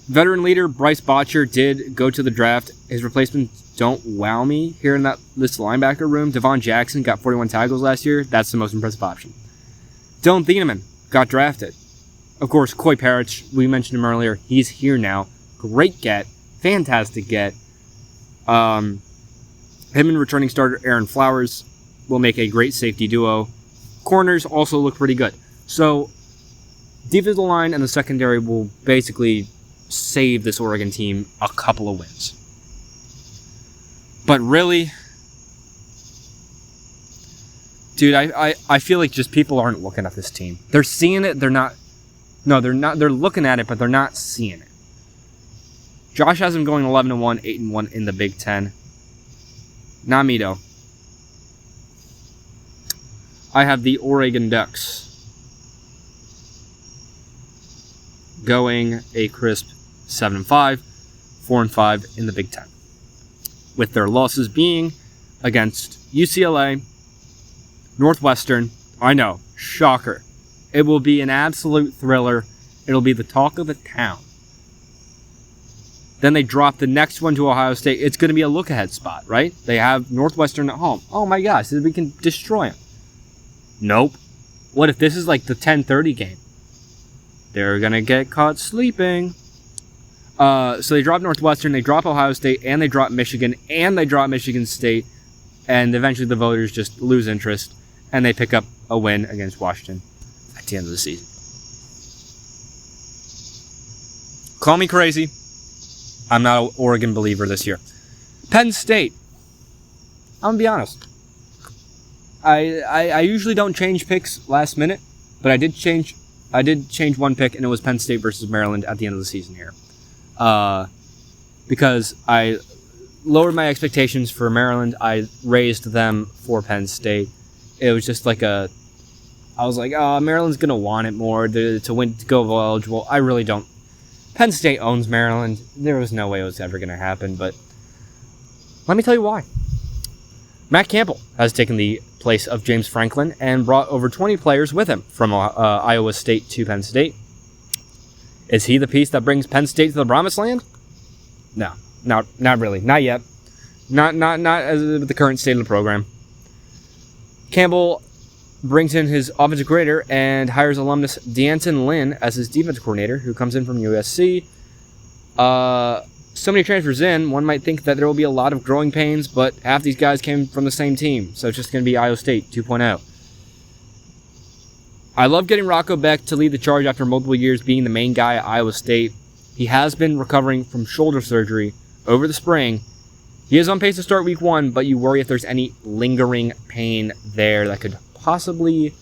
Veteran leader Bryce Botcher did go to the draft. His replacements don't wow me here in this linebacker room. Devon Jackson got 41 tackles last year. That's the most impressive option. Dylan Thieneman got drafted. Of course, Coy Parrish, we mentioned him earlier. He's here now. Great get. Fantastic get. Him and returning starter Aaron Flowers will make a great safety duo. Corners also look pretty good. So, defensive line and the secondary will basically save this Oregon team a couple of wins. But really, dude, I feel like just people aren't looking at this team. They're seeing it, they're not. No, they're not. They're looking at it, but they're not seeing it. Josh has them going 11-1, 8-1 in the Big Ten. Not me, though. I have the Oregon Ducks going a crisp 7-5, 4-5 in the Big Ten, with their losses being against UCLA, Northwestern. I know, shocker. It will be an absolute thriller. It'll be the talk of the town. Then they drop the next one to Ohio State. It's going to be a look-ahead spot, right? They have Northwestern at home. Oh my gosh, we can destroy them. Nope. What if this is like the 10:30 game? They're going to get caught sleeping. So they drop Northwestern, they drop Ohio State, and they drop Michigan, and they drop Michigan State. And eventually the voters just lose interest, and they pick up a win against Washington at the end of the season. Call me crazy. I'm not an Oregon believer this year. Penn State. I'm going to be honest. I usually don't change picks last minute, but I did change one pick, and it was Penn State versus Maryland at the end of the season here. Because I lowered my expectations for Maryland. I raised them for Penn State. It was just like I was like, oh, Maryland's going to want it more to win, to go eligible. I really don't. Penn State owns Maryland. There was no way it was ever going to happen, but let me tell you why. Matt Campbell has taken the place of James Franklin and brought over 20 players with him from Iowa State to Penn State. Is he the piece that brings Penn State to the promised land? No, not really. Not yet. Not as the current state of the program. Campbell brings in his offensive coordinator and hires alumnus D'Anton Lynn as his defensive coordinator, who comes in from USC. So many transfers in, one might think that there will be a lot of growing pains, but half these guys came from the same team, so it's just going to be Iowa State 2.0. I love getting Rocco Beck to lead the charge after multiple years being the main guy at Iowa State. He has been recovering from shoulder surgery over the spring. He is on pace to start week 1, but you worry if there's any lingering pain there that could possibly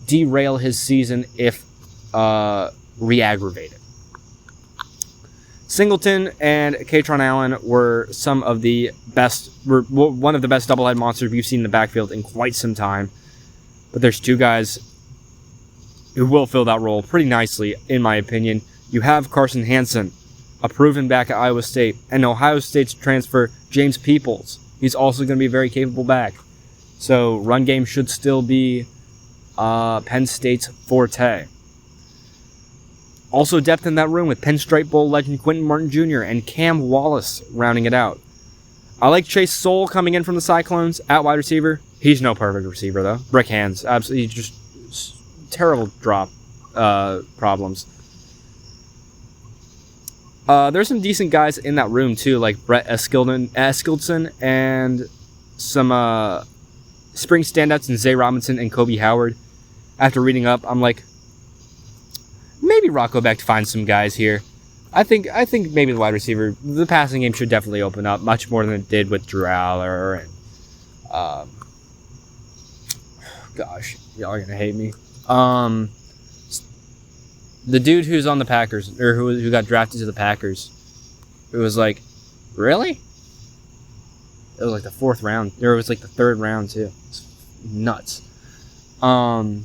derail his season if re-aggravated. Singleton and Katron Allen were one of the best doublehead monsters we've seen in the backfield in quite some time. But there's two guys who will fill that role pretty nicely, in my opinion. You have Carson Hansen, a proven back at Iowa State, and Ohio State's transfer, James Peoples. He's also going to be a very capable back. So run game should still be Penn State's forte. Also depth in that room with Pinstripe Bowl legend Quentin Martin Jr. and Cam Wallace rounding it out. I like Chase Soule coming in from the Cyclones at wide receiver. He's no perfect receiver, though. Brick hands. Absolutely just terrible drop problems. There's some decent guys in that room, too, like Brett Eskildson and some spring standouts in Zay Robinson and Kobe Howard. After reading up, I'm like, maybe Rocco Beck to find some guys here. I think maybe the wide receiver, the passing game should definitely open up much more than it did with Drew Aller and gosh, y'all are gonna hate me. The dude who's on the Packers, or who got drafted to the Packers, it was like, really? It was like the 4th round, or it was like the 3rd round too. It's nuts. Well,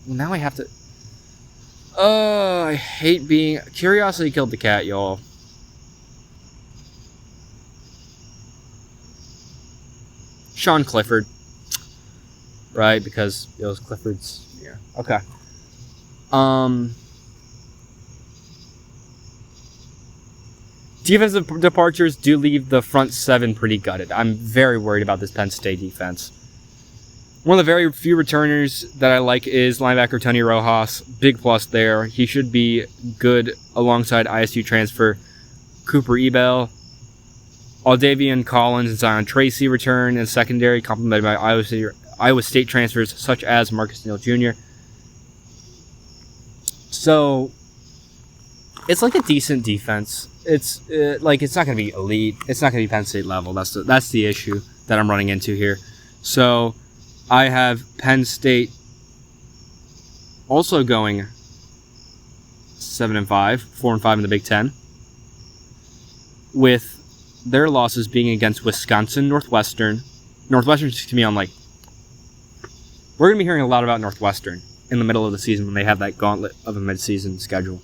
now I have to. I hate being... Curiosity killed the cat, y'all. Sean Clifford. Right, because it was Clifford's... Yeah, okay. Defensive departures do leave the front 7 pretty gutted. I'm very worried about this Penn State defense. One of the very few returners that I like is linebacker Tony Rojas. Big plus there. He should be good alongside ISU transfer Cooper Ebel. Aldavian Collins and Zion Tracy return in secondary, complemented by Iowa State transfers such as Marcus Neal Jr. So, it's like a decent defense. It's not going to be elite. It's not going to be Penn State level. That's the issue that I'm running into here. So, I have Penn State also going 7-5, 4-5 in the Big Ten, with their losses being against Wisconsin, Northwestern. Northwestern's to me, I'm like, we're going to be hearing a lot about Northwestern in the middle of the season when they have that gauntlet of a midseason schedule.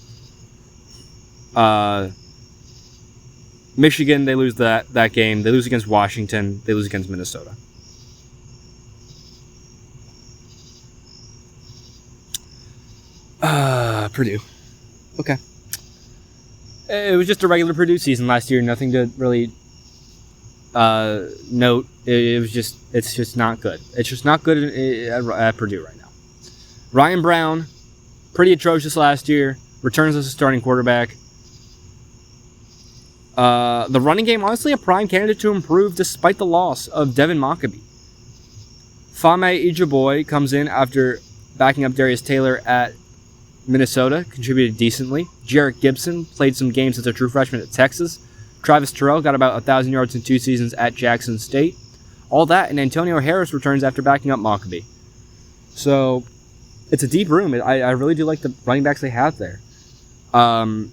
Michigan, they lose that game. They lose against Washington. They lose against Minnesota. Purdue. Okay. It was just a regular Purdue season last year. Nothing to really note. It's just not good. It's just not good at Purdue right now. Ryan Brown, pretty atrocious last year. Returns as a starting quarterback. The running game, honestly, a prime candidate to improve despite the loss of Devin Mockabee. Fame Ijaboy comes in after backing up Darius Taylor at Minnesota, contributed decently. Jarrett Gibson played some games as a true freshman at Texas. Travis Terrell got about 1,000 yards in 2 seasons at Jackson State. All that, and Antonio Harris returns after backing up Mockabee. So, it's a deep room. I really do like the running backs they have there. Wide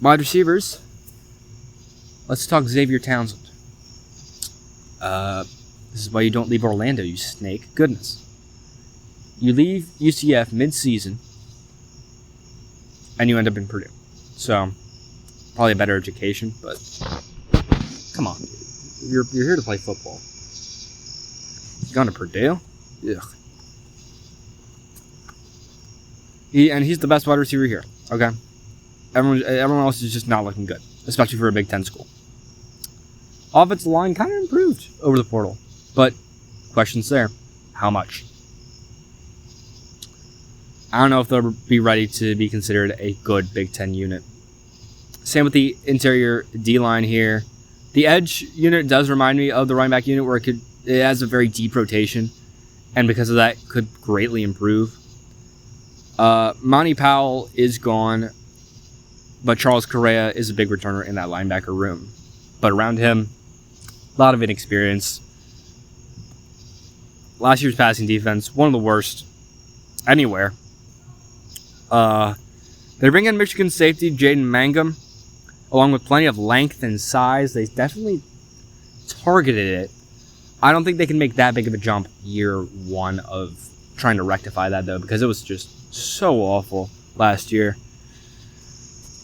receivers. Let's talk Xavier Townsend. This is why you don't leave Orlando, you snake. Goodness. You leave UCF mid-season and you end up in Purdue. So, probably a better education, but come on. You're here to play football. You're going to Purdue? Ugh. He's the best wide receiver here, okay? Everyone else is just not looking good, especially for a Big Ten school. Offensive line kind of improved over the portal, but questions there. How much? I don't know if they'll be ready to be considered a good Big Ten unit. Same with the interior D-line here. The edge unit does remind me of the running back unit where it has a very deep rotation, and because of that, could greatly improve. Monty Powell is gone, but Charles Correa is a big returner in that linebacker room. But around him, a lot of inexperience. Last year's passing defense, one of the worst anywhere. They bring in Michigan safety Jaden Mangum, along with plenty of length and size. They definitely targeted it. I don't think they can make that big of a jump year one of trying to rectify that, though, because it was just so awful last year.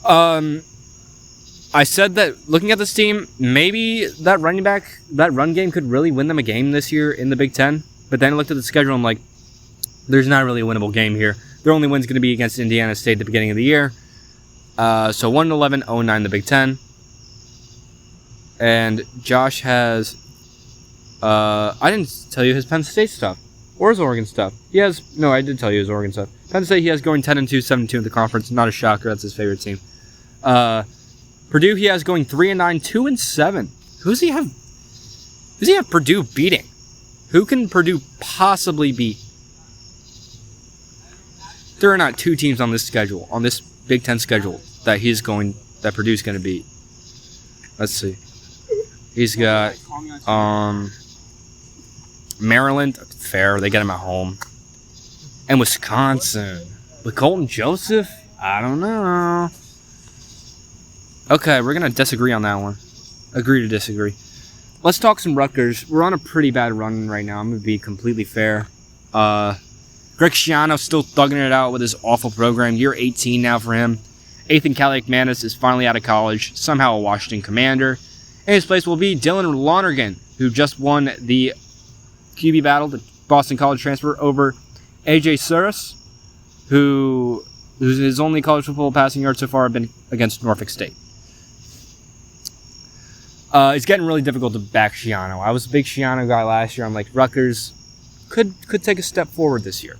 I said that looking at this team, maybe that run game could really win them a game this year in the Big Ten. But then I looked at the schedule and I'm like, there's not really a winnable game here. Their only win's going to be against Indiana State at the beginning of the year. So 1-11, 0-9 in the Big Ten. And Josh has, I didn't tell you his Penn State stuff or his Oregon stuff. I did tell you his Oregon stuff. Penn State, he has going 10-2, 7-2 in the conference. Not a shocker. That's his favorite team. Purdue, he has going 3-9, 2-7. Who does he have Purdue beating? Who can Purdue possibly beat? There are not two teams on this schedule, on this Big Ten schedule, that Purdue's going to beat. Let's see. He's got Maryland. Fair, they get him at home. And Wisconsin. With Colton Joseph? I don't know. Okay, we're going to disagree on that one. Agree to disagree. Let's talk some Rutgers. We're on a pretty bad run right now. I'm going to be completely fair. Greg Schiano still thugging it out with his awful program. Year 18 now for him. Ethan Kaliakmanis is finally out of college. Somehow a Washington Commander. In his place will be Dylan Lonergan, who just won the QB battle, the Boston College transfer, over AJ Suris, whose his only college football passing yards so far have been against Norfolk State. It's getting really difficult to back Schiano. I was a big Schiano guy last year. I'm like, Rutgers could take a step forward this year.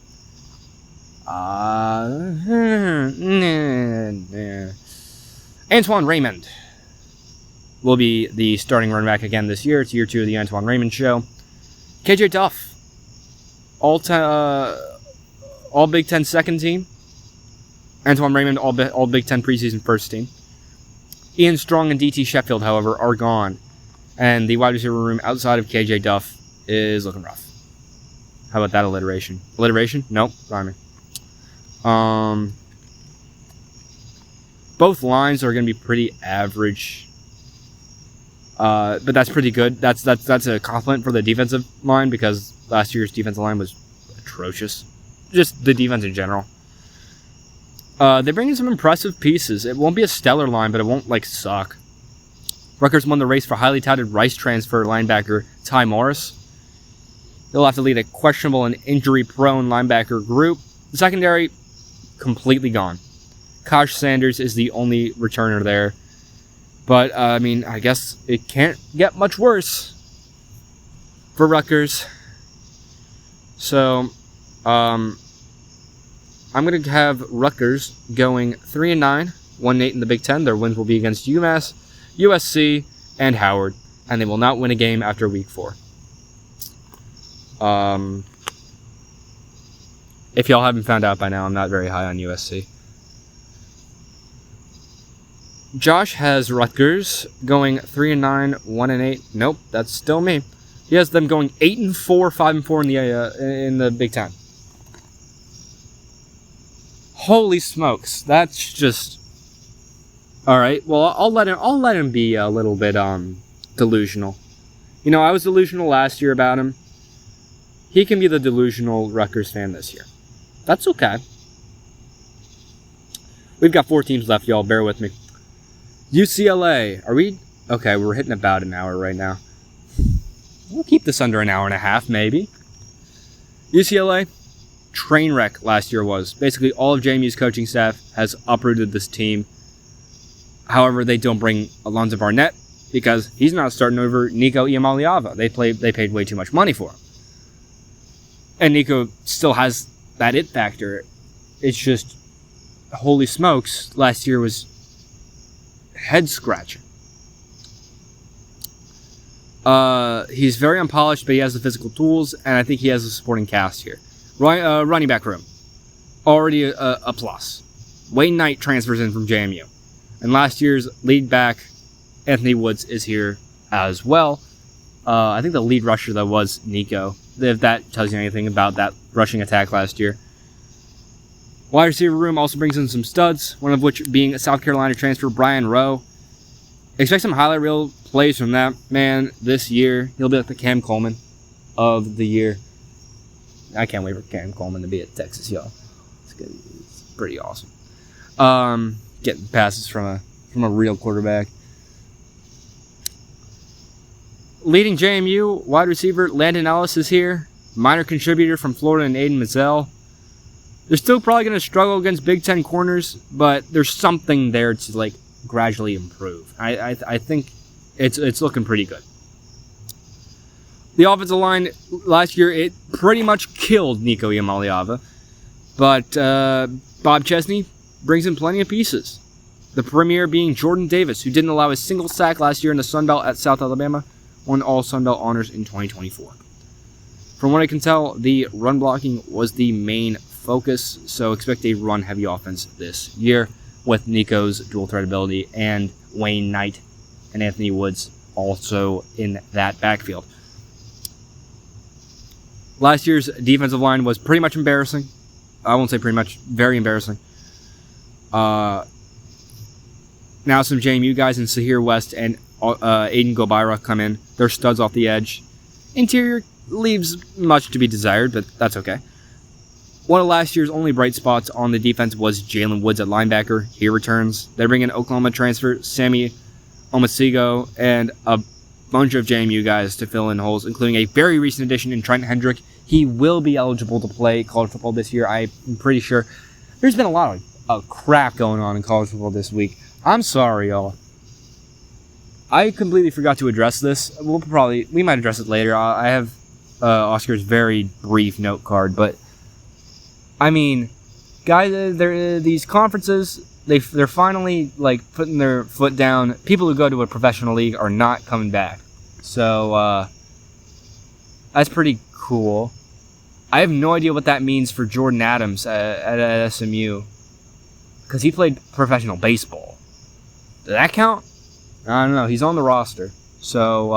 Antoine Raymond will be the starting running back again this year. It's year 2 of the Antoine Raymond show. KJ Duff, all Big Ten second team. Antoine Raymond, all Big Ten preseason first team. Ian Strong and DT Sheffield, however, are gone. And the wide receiver room outside of KJ Duff is looking rough. How about that alliteration? Alliteration? Nope. Rhyming. Both lines are going to be pretty average. But that's pretty good. That's a compliment for the defensive line because last year's defensive line was atrocious. Just the defense in general. They bring in some impressive pieces. It won't be a stellar line, but it won't, suck. Rutgers won the race for highly touted Rice transfer linebacker Ty Morris. They'll have to lead a questionable and injury-prone linebacker group. The secondary, completely gone. Kosh Sanders is the only returner there. But, I guess it can't get much worse for Rutgers. So, I'm going to have Rutgers going 3-9, 1-8 in the Big Ten. Their wins will be against UMass, USC, and Howard, and they will not win a game after Week 4. If y'all haven't found out by now, I'm not very high on USC. Josh has Rutgers going 3-9, 1-8. Nope, that's still me. He has them going 8-4, 5-4 in the Big Ten. Holy smokes, that's just all right. Well, I'll let him be a little bit delusional. I was delusional last year about him. He can be the delusional Rutgers fan this year. That's okay. We've got 4 teams left, y'all. Bear with me. UCLA. Are we... Okay, we're hitting about an hour right now. We'll keep this under an hour and a half, maybe. UCLA, train wreck last year was. Basically, all of JMU's coaching staff has uprooted this team. However, they don't bring Alonzo Barnett because he's not starting over Nico Iamaleava. They paid way too much money for him. And Nico still has that it factor. It's just, holy smokes, last year was head-scratching. He's very unpolished, but he has the physical tools, and I think he has a supporting cast here. Running back room, already a plus. Wayne Knight transfers in from JMU. And last year's lead back, Anthony Woods, is here as well. I think the lead rusher, though, was Nico, if that tells you anything about that rushing attack last year. Wide receiver room also brings in some studs, one of which being a South Carolina transfer, Brian Rowe. Expect some highlight reel plays from that man this year. He'll be like the Cam Coleman of the year. I can't wait for Cam Coleman to be at Texas, y'all. It's good. It's pretty awesome. Getting passes from a real quarterback. Leading JMU wide receiver Landon Ellis is here. Minor contributor from Florida and Aiden Mazzell. They're still probably going to struggle against Big Ten corners, but there's something there to like gradually improve. I think it's looking pretty good. The offensive line last year, it pretty much killed Nico Iamaleava, but Bob Chesney brings in plenty of pieces. The premier being Jordan Davis, who didn't allow a single sack last year in the Sun Belt at South Alabama, won all Sun Belt honors in 2024. From what I can tell, the run blocking was the main focus, so expect a run-heavy offense this year with Nico's dual threat ability and Wayne Knight and Anthony Woods also in that backfield. Last year's defensive line was pretty much embarrassing. I won't say pretty much, very embarrassing. Now some JMU guys in Sahir West and Aiden Gobira come in. They're studs off the edge. Interior leaves much to be desired, but that's okay. One of last year's only bright spots on the defense was Jalen Woods at linebacker. He returns. They bring in Oklahoma transfer Sammy Omasigo and a bunch of JMU guys to fill in holes, including a very recent addition in Trent Hendrick. He will be eligible to play college football this year, I'm pretty sure. There's been a lot of crap going on in college football this week. I'm sorry, y'all. I completely forgot to address this. We might address it later. I have Oscar's very brief note card, but I mean, guys, these conferences, they're finally like putting their foot down. People who go to a professional league are not coming back, so that's pretty cool. I have no idea what that means for Jordan Adams at SMU, because he played professional baseball. Does that count? I don't know. He's on the roster, so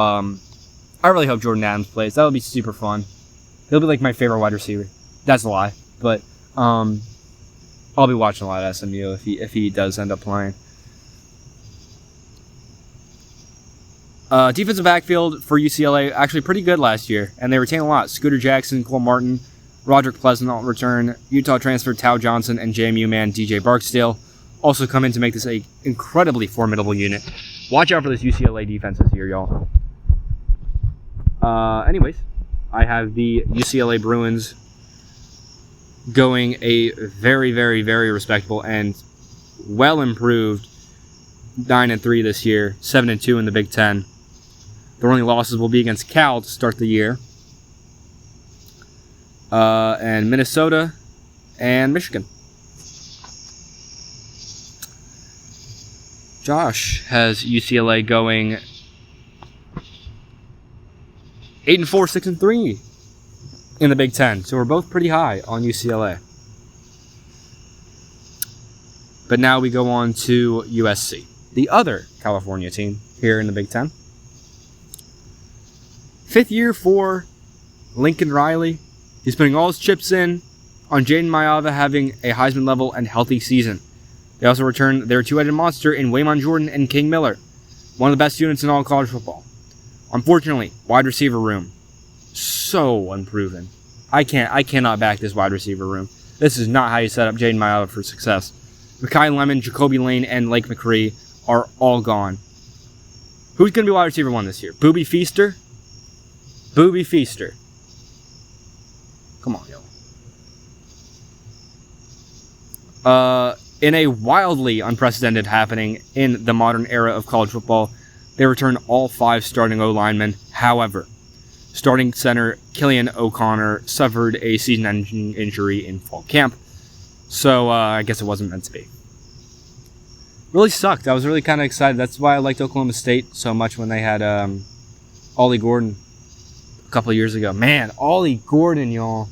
I really hope Jordan Adams plays. That would be super fun. He'll be like my favorite wide receiver. That's a lie, but I'll be watching a lot of SMU if he does end up playing. Defensive backfield for UCLA actually pretty good last year, and they retain a lot. Scooter Jackson, Cole Martin, Roderick Pleasant on return, Utah transfer Tao Johnson, and JMU man DJ Barksdale also come in to make this a incredibly formidable unit. Watch out for this UCLA defense this year, y'all. Anyways, I have the UCLA Bruins going a very, very, very respectable and well improved 9-3 this year, 7-2 in the Big Ten. Their only losses will be against Cal to start the year, and Minnesota and Michigan. Josh has UCLA going 8-4, 6-3 in the Big Ten. So we're both pretty high on UCLA. But now we go on to USC, the other California team here in the Big Ten. 5th year for Lincoln Riley. He's putting all his chips in on Jaden Mayava having a Heisman level and healthy season. They also return their two-headed monster in Waymon Jordan and King Miller, one of the best units in all college football. Unfortunately, wide receiver room, so unproven. I cannot back this wide receiver room. This is not how you set up Jaden Mayava for success. Mekhi Lemon, Jacoby Lane, and Lake McCree are all gone. Who's going to be wide receiver 1 this year? Booby Feaster? Booby Feaster. Come on, yo. In a wildly unprecedented happening in the modern era of college football, they return all 5 starting O-linemen. However, starting center Killian O'Connor suffered a season-ending injury in fall camp, so I guess it wasn't meant to be. Really sucked. I was really kind of excited. That's why I liked Oklahoma State so much when they had Ollie Gordon a couple of years ago. Man, Ollie Gordon, y'all.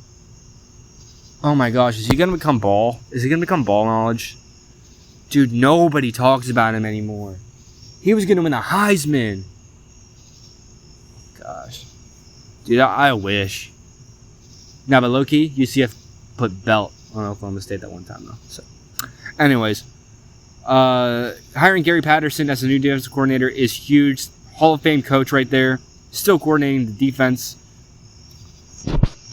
Oh my gosh, is he going to become ball? Is he going to become ball knowledge? Dude, nobody talks about him anymore. He was going to win the Heisman. Gosh. Dude, I wish. Now, but low-key, UCF put belt on Oklahoma State that one time, though. So, anyways. Hiring Gary Patterson as the new defensive coordinator is huge. Hall of Fame coach right there. Still coordinating the defense.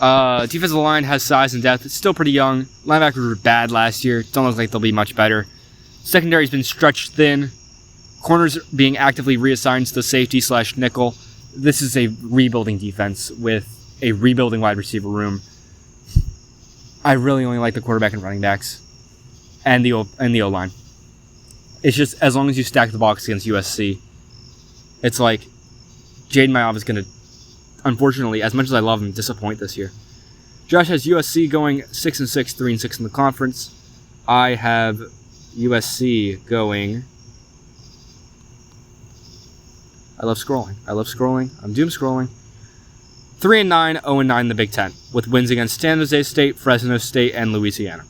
Defensive line has size and depth. It's still pretty young. Linebackers were bad last year. Don't look like they'll be much better. Secondary's been stretched thin. Corners being actively reassigned to the safety/nickel. This is a rebuilding defense with a rebuilding wide receiver room. I really only like the quarterback and running backs. And the O-line. It's just, as long as you stack the box against USC, it's like, Jaden Mayoff is going to, unfortunately, as much as I love him, disappoint this year. Josh has USC going 6-6, 3-6 in the conference. I have USC going... I love scrolling. I'm doom scrolling. 3-9, 0-9 in the Big Ten, with wins against San Jose State, Fresno State, and Louisiana.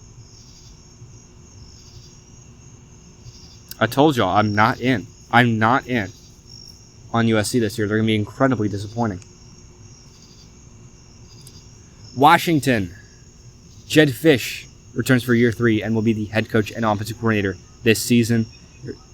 I told y'all, I'm not in on USC this year. They're going to be incredibly disappointing. Washington. Jed Fish returns for year 3 and will be the head coach and offensive coordinator this season.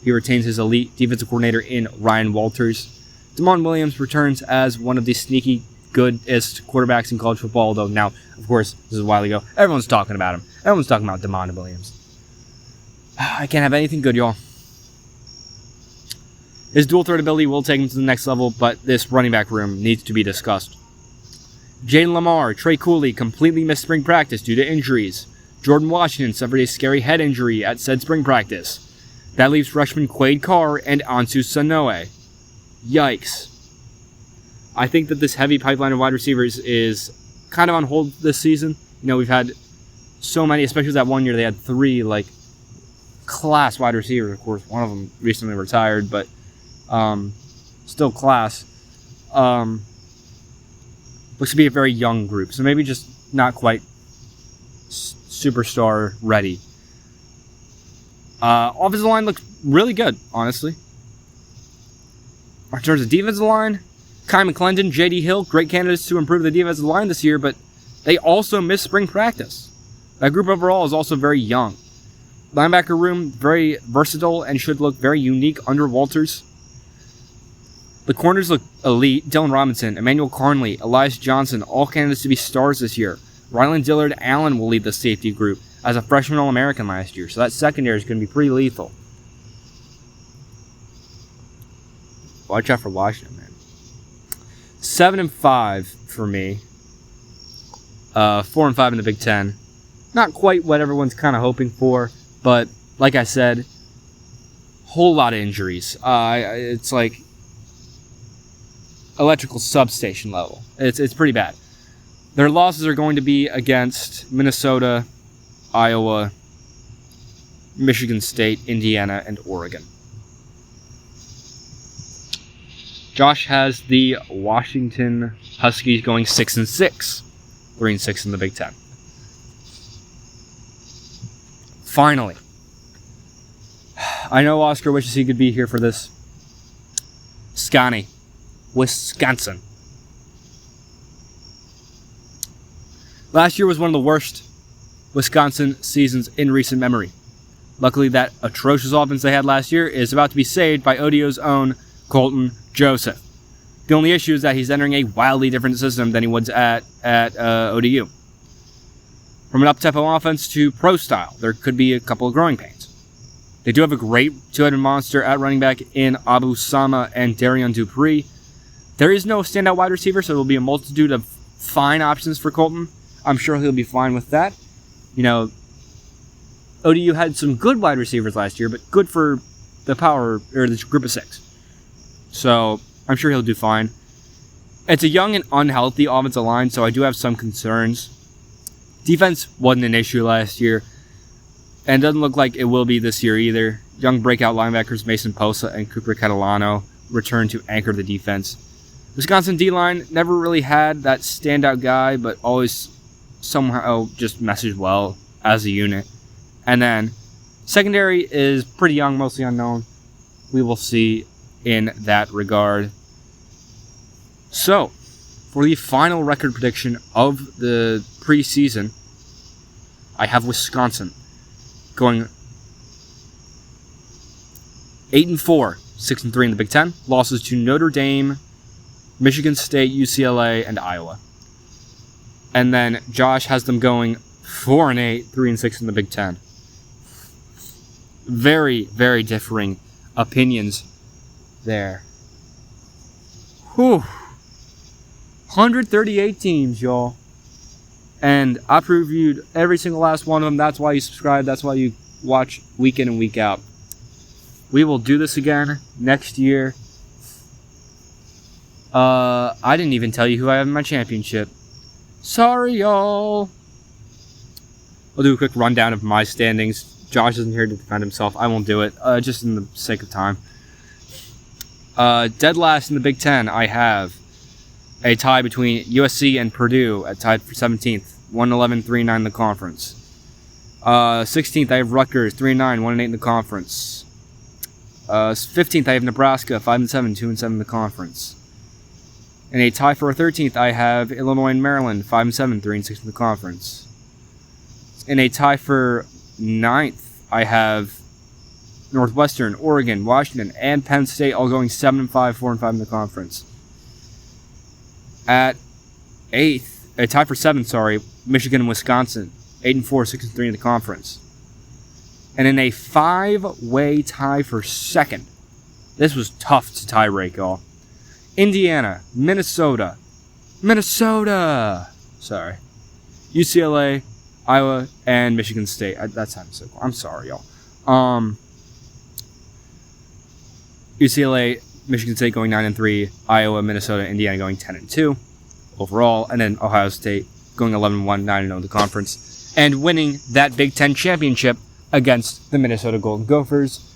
He retains his elite defensive coordinator in Ryan Walters. Damon Williams returns as one of the sneaky goodest quarterbacks in college football, although now, of course, this is a while ago. Everyone's talking about him. Everyone's talking about Damon Williams. I can't have anything good, y'all. His dual threat ability will take him to the next level, but this running back room needs to be discussed. Jaden Lamar, Trey Cooley completely missed spring practice due to injuries. Jordan Washington suffered a scary head injury at said spring practice. That leaves freshman Quade Carr and Ansu Sanoe. Yikes. I think that this heavy pipeline of wide receivers is kind of on hold this season. You know, we've had so many, especially that one year they had 3, class wide receivers. Of course, one of them recently retired, but still class. Looks to be a very young group, so maybe just not quite superstar ready. Offensive line looks really good, honestly. In terms of defensive line, Kai McClendon, J.D. Hill, great candidates to improve the defensive line this year, but they also missed spring practice. That group overall is also very young. Linebacker room, very versatile and should look very unique under Walters. The corners look elite. Dylan Robinson, Emmanuel Carnley, Elias Johnson, all candidates to be stars this year. Ryland Dillard Allen will lead the safety group as a freshman All-American last year, so that secondary is going to be pretty lethal. Watch out for Washington, man. 7-5 for me. 4-5 in the Big Ten. Not quite what everyone's kind of hoping for, but like I said, whole lot of injuries. It's like electrical substation level. It's pretty bad. Their losses are going to be against Minnesota, Iowa, Michigan State, Indiana, and Oregon. Josh has the Washington Huskies going 6-6, 3-6 in the Big Ten. Finally, I know Oscar wishes he could be here for this. Scotty, Wisconsin. Last year was one of the worst Wisconsin seasons in recent memory. Luckily, that atrocious offense they had last year is about to be saved by ODO's own Colton Joseph. The only issue is that he's entering a wildly different system than he was at ODU. From an up-tempo offense to pro style, there could be a couple of growing pains. They do have a great two-headed monster at running back in Abu Sama and Darian Dupree. There is no standout wide receiver, so there will be a multitude of fine options for Colton. I'm sure he'll be fine with that. You know, ODU had some good wide receivers last year, but good for the power, or the group of 6. So I'm sure he'll do fine. It's a young and unhealthy offensive line, so I do have some concerns. Defense wasn't an issue last year, and doesn't look like it will be this year either. Young breakout linebackers Mason Posa and Cooper Catalano return to anchor the defense. Wisconsin D-line never really had that standout guy, but always somehow just meshes well as a unit. And then secondary is pretty young, mostly unknown. We will see in that regard. So, for the final record prediction of the preseason, I have Wisconsin going 8-4, 6-3 in the Big Ten. Losses to Notre Dame, Michigan State, UCLA, and Iowa. And then Josh has them going 4-8, 3-6 in the Big Ten. Very, very differing opinions there. Whew. 138 teams, y'all. And I previewed every single last one of them. That's why you subscribe. That's why you watch week in and week out. We will do this again next year. I didn't even tell you who I have in my championship. Sorry, y'all. I'll do a quick rundown of my standings. Josh isn't here to defend himself. I won't do it, just in the sake of time. Dead last in the Big Ten, I have a tie between USC and Purdue at tied for 17th, 1-11, 3-9 in the conference. 16th, I have Rutgers, 3-9, 1-8 in the conference. 15th, I have Nebraska, 5-7, 2-7 in the conference. In a tie for 13th, I have Illinois and Maryland, 5-7, 3-6 in the conference. In a tie for 9th, I have Northwestern, Oregon, Washington, and Penn State all going 7-5, 4-5 in the conference. At 8th, a tie for 7th, Michigan and Wisconsin, 8-4, 6-3 in the conference. And in a 5-way tie for 2nd, this was tough to tie rake, y'all. Indiana, Minnesota, UCLA, Iowa, and Michigan State. That sounds so cool. I'm sorry, y'all. UCLA, Michigan State going 9-3, Iowa, Minnesota, Indiana going 10-2 overall, and then Ohio State going 11-1, 9-0 in the conference, and winning that Big Ten championship against the Minnesota Golden Gophers.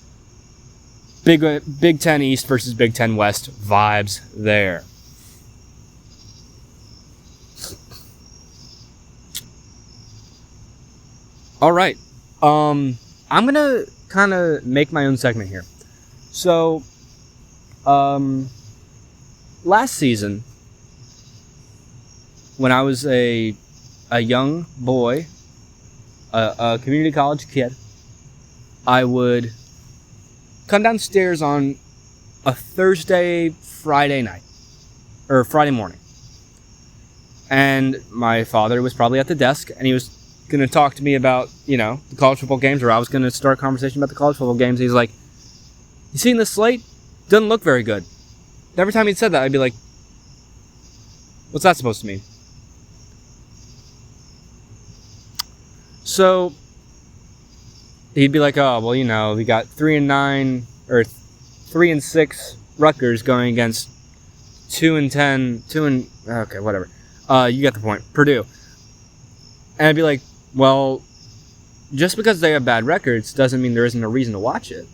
Big Ten East versus Big Ten West vibes there. All right. I'm going to kind of make my own segment here. So, last season, when I was a young boy, a community college kid, I would come downstairs on a Thursday, Friday night, or Friday morning. And my father was probably at the desk, and he was going to talk to me about, the college football games, or I was going to start a conversation about the college football games. He's like, "You seen this slate? Doesn't look very good." And every time he'd said that, I'd be like, "What's that supposed to mean?" So he'd be like, "Oh, well, we got 3-9 or 3-6 Rutgers going against 2-10, okay, whatever. You get the point. Purdue." And I'd be like, "Well, just because they have bad records doesn't mean there isn't a reason to watch it."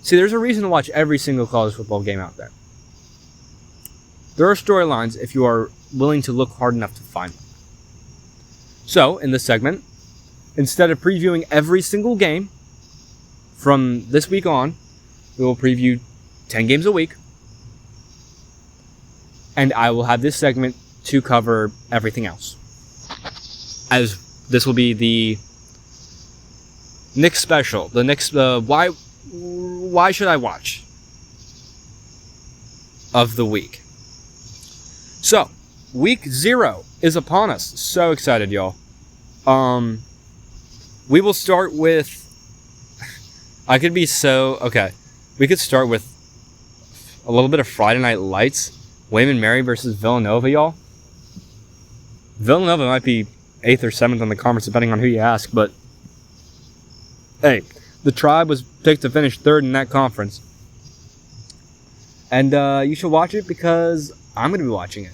See, there's a reason to watch every single college football game out there. There are storylines if you are willing to look hard enough to find them. So, in this segment, instead of previewing every single game from this week on, we will preview 10 games a week. And I will have this segment to cover everything else. As this will be the Nick special. The Nick, why should I watch of the week. So, week 0 is upon us. So excited, y'all. We will start with I could be so... Okay, we could start with a little bit of Friday Night Lights. Wayman Mary versus Villanova, y'all. Villanova might be 8th or 7th in the conference, depending on who you ask, but hey, the Tribe was picked to finish 3rd in that conference. And you should watch it because I'm going to be watching it.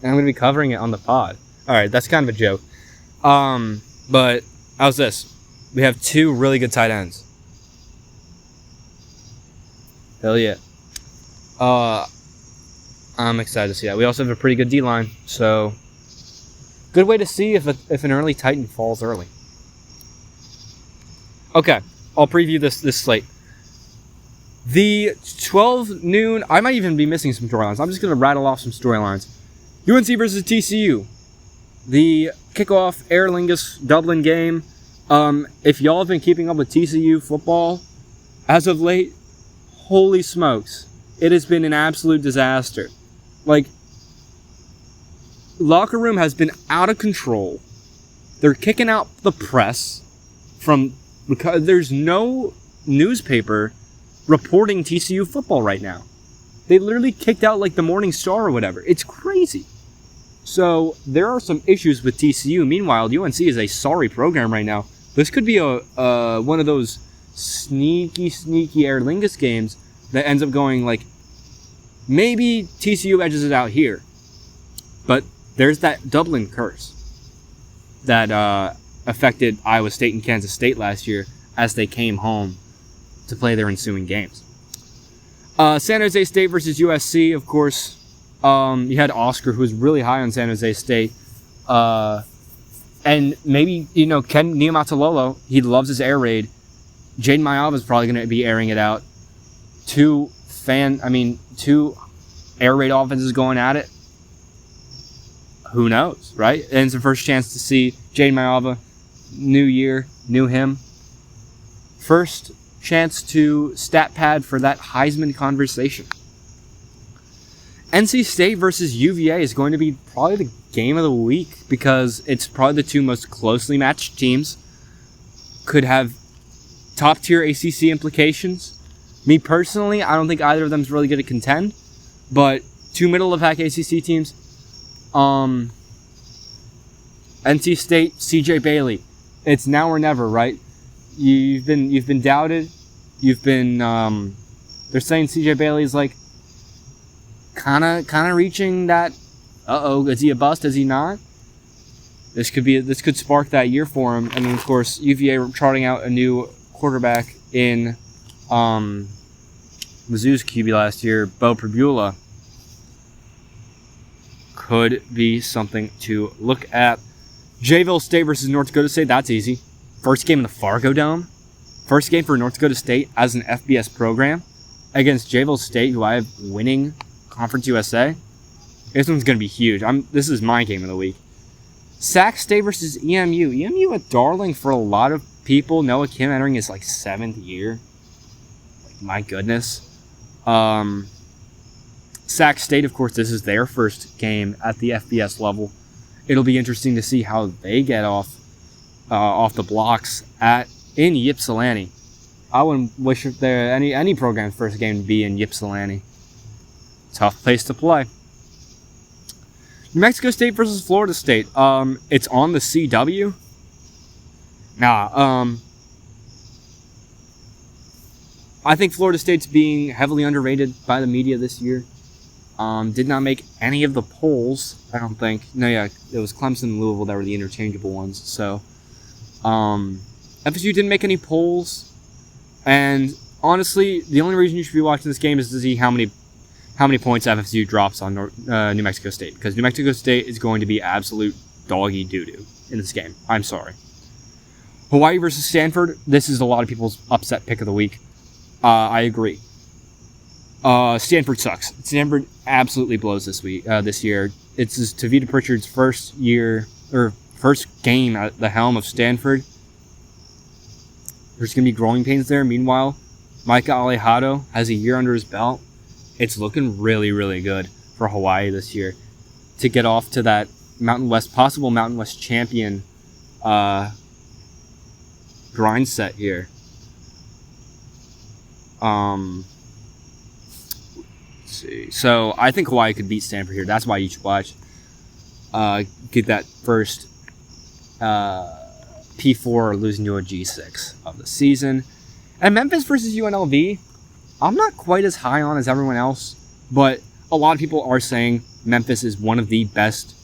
And I'm going to be covering it on the pod. Alright, that's kind of a joke. But how's this? We have 2 really good tight ends. Hell yeah. I'm excited to see that. We also have a pretty good D-line, so good way to see if an early Titan falls early. Okay, I'll preview this slate. The 12 noon, I might even be missing some storylines. I'm just going to rattle off some storylines. UNC versus TCU. The kickoff Aer Lingus Dublin game. If y'all have been keeping up with TCU football as of late, holy smokes. It has been an absolute disaster. Like, locker room has been out of control. They're kicking out the press because there's no newspaper reporting TCU football right now. They literally kicked out like the Morning Star or whatever. It's crazy. So there are some issues with TCU. Meanwhile, UNC is a sorry program right now. This could be a one of those sneaky Aer Lingus games that ends up going like, maybe TCU edges it out here. But there's that Dublin curse that affected Iowa State and Kansas State last year as they came home to play their ensuing games. San Jose State versus USC, of course. You had Oscar, who was really high on San Jose State. And maybe, Ken Niumatalolo, he loves his air raid. Jaden Mayava is probably going to be airing it out. 2 air raid offenses going at it. Who knows, right? And it's the first chance to see Jaden Mayava. New year, new him. First chance to stat pad for that Heisman conversation. NC State versus UVA is going to be probably the game of the week because it's probably the 2 most closely matched teams. Could have top-tier ACC implications. Me personally, I don't think either of them is really going to contend, but 2 middle-of-the-pack ACC teams. NC State, CJ Bailey. It's now or never, right? You've been doubted. You've been. They're saying CJ Bailey's like kind of reaching that. Is he a bust? Is he not? This could spark that year for him. And then of course UVA charting out a new quarterback in Mizzou's QB last year, Bo Pribula. Could be something to look at. Jayville State versus North Dakota State. That's easy. First game in the Fargo Dome. First game for North Dakota State as an FBS program against Jayville State, who I have winning Conference USA. This one's going to be huge. This is my game of the week. Sac State versus EMU. EMU a darling for a lot of people. Noah Kim entering his 7th year. My goodness. Sac State, of course, this is their first game at the FBS level. It'll be interesting to see how they get off the blocks in Ypsilanti. I wouldn't wish there any program's first game to be in Ypsilanti. Tough place to play. New Mexico State versus Florida State. It's on the CW. I think Florida State's being heavily underrated by the media this year. Did not make any of the polls, I don't think. No, yeah, it was Clemson and Louisville that were the interchangeable ones. So, FSU didn't make any polls. And honestly, the only reason you should be watching this game is to see how many points FSU drops on New Mexico State. Because New Mexico State is going to be absolute doggy doo-doo in this game. I'm sorry. Hawaii versus Stanford. This is a lot of people's upset pick of the week. I agree. Stanford sucks. Stanford absolutely blows this year. It's Tavita Pritchard's first game at the helm of Stanford. There's going to be growing pains there. Meanwhile, Micah Alejado has a year under his belt. It's looking really, really good for Hawaii this year to get off to that possible Mountain West champion grind set here. Let's see. So I think Hawaii could beat Stanford here. That's why you should watch. Get that first P4 losing to a G6 of the season. And Memphis versus UNLV, I'm not quite as high on as everyone else, but a lot of people are saying Memphis is one of the best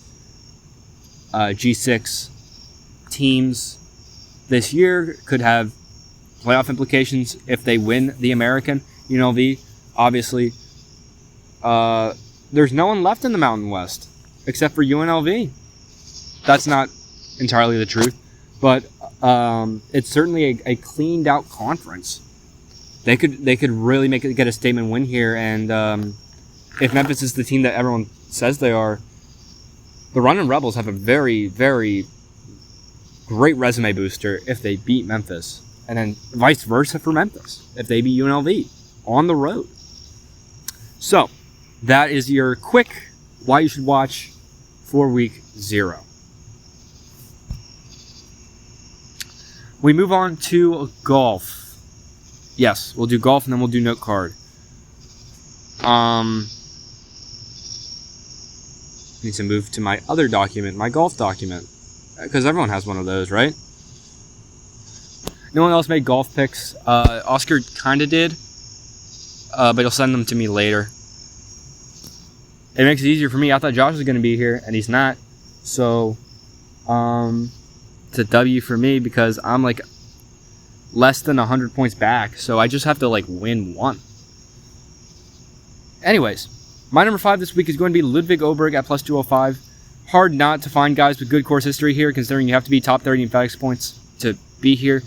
G6 teams this year. Could have playoff implications if they win the American. UNLV, obviously, there's no one left in the Mountain West except for UNLV. That's not entirely the truth, but it's certainly a cleaned out conference. They could really get a statement win here, and if Memphis is the team that everyone says they are, the Runnin' Rebels have a very, very great resume booster if they beat Memphis, and then vice versa for Memphis if they beat UNLV on the road. So that is your quick why you should watch for week 0. We move on to golf. Yes, we'll do golf and then we'll do note card. Need to move to my other document, my golf document, because everyone has one of those, right? No one else made golf picks. Oscar kind of did, but he'll send them to me later. It makes it easier for me. I thought Josh was going to be here, and he's not. So, it's a W for me because I'm like less than 100 points back. So I just have to like win one. Anyways, my number 5 this week is going to be Ludwig Oberg at plus 205. Hard not to find guys with good course history here, considering you have to be top 30 in FedEx points to be here.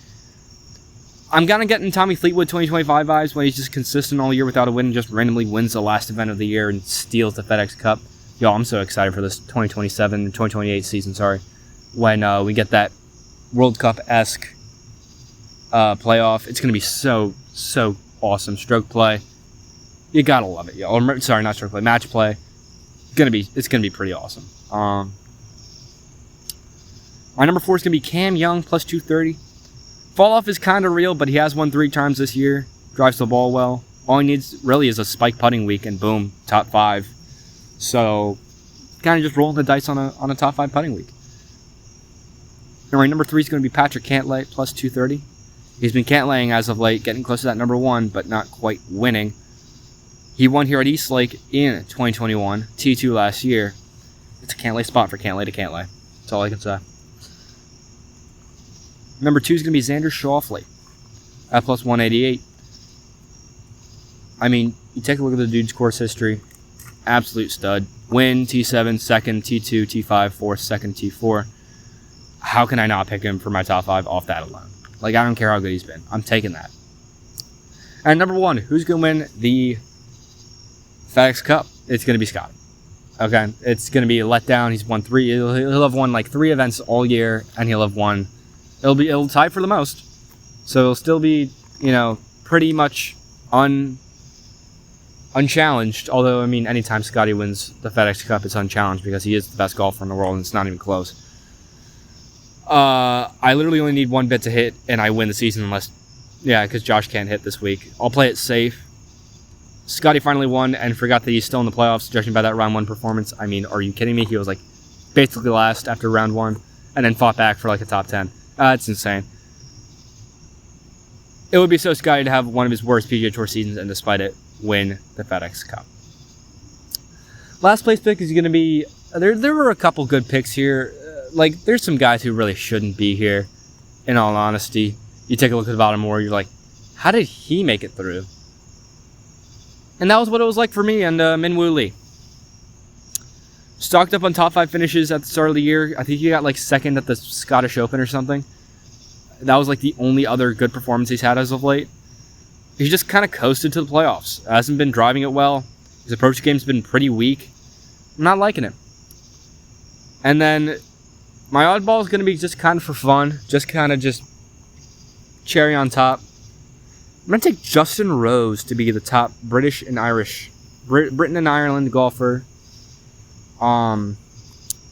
I'm kind of getting Tommy Fleetwood 2025 vibes when he's just consistent all year without a win and just randomly wins the last event of the year and steals the FedEx Cup. Yo, I'm so excited for this 2028 season, when we get that World Cup-esque playoff. It's going to be so awesome. Stroke play. You gotta love it, yo. Or, sorry, not stroke play, match play. It's gonna be pretty awesome. My number 4 is gonna be Cam Young plus 230. Fall off is kind of real, but he has won 3 times this year. Drives the ball well. All he needs really is a spike putting week, and boom, top 5. So, kind of just rolling the dice on a top 5 putting week. All right, number 3 is going to be Patrick Cantlay plus 230. He's been Cantlaying as of late, getting close to that number 1, but not quite winning. He won here at Eastlake in 2021, T2 last year. It's a Cantlay spot for Cantlay to Cantlay. That's all I can say. Number 2 is going to be Xander Schauffele at plus 188. I mean, you take a look at the dude's course history. Absolute stud. Win, T7, second, T2, T5, fourth, second, T4. How can I not pick him for my top 5 off that alone? Like, I don't care how good he's been. I'm taking that. And number 1, who's going to win the FedEx Cup? It's going to be Scott. Okay, it's going to be a letdown. He's won 3. He'll have won like 3 events all year, and he'll have won. It'll tie for the most. So it'll still be, pretty much unchallenged. Although, I mean, anytime Scotty wins the FedEx Cup, it's unchallenged because he is the best golfer in the world, and it's not even close. I literally only need 1 bit to hit, and I win the season because Josh can't hit this week. I'll play it safe. Scotty finally won and forgot that he's still in the playoffs, judging by that round 1 performance. I mean, are you kidding me? He was like basically last after round 1 and then fought back for like a top 10. It's insane. It would be so Scotty to have one of his worst PGA Tour seasons and despite it, win the FedEx Cup. Last place pick is going to be... There were a couple good picks here. There's some guys who really shouldn't be here, in all honesty. You take a look at the bottom more, you're like, how did he make it through? And that was what it was like for me and Min Woo Lee. Stocked up on top 5 finishes at the start of the year. I think he got second at the Scottish Open or something. That was the only other good performance he's had as of late. He's just kind of coasted to the playoffs. Hasn't been driving it well. His approach game's been pretty weak. I'm not liking it. And then my oddball is going to be just kind of for fun. Just cherry on top. I'm going to take Justin Rose to be the top Britain and Ireland golfer.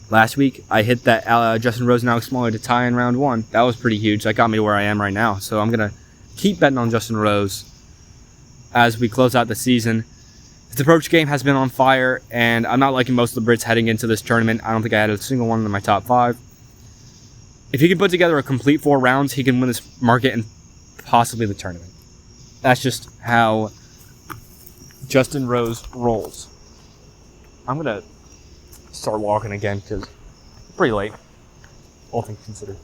Last week, I hit that Justin Rose and Alex Smaller to tie in round 1. That was pretty huge. That got me to where I am right now. So I'm going to keep betting on Justin Rose. as we close out the season. His approach game has been on fire, and I'm not liking most of the Brits heading into this tournament. I don't think I had a single one in my top 5. If he can put together a complete 4 rounds, he can win this market and possibly the tournament. That's just how Justin Rose rolls. I'm going to start walking again because it's pretty late, all things considered.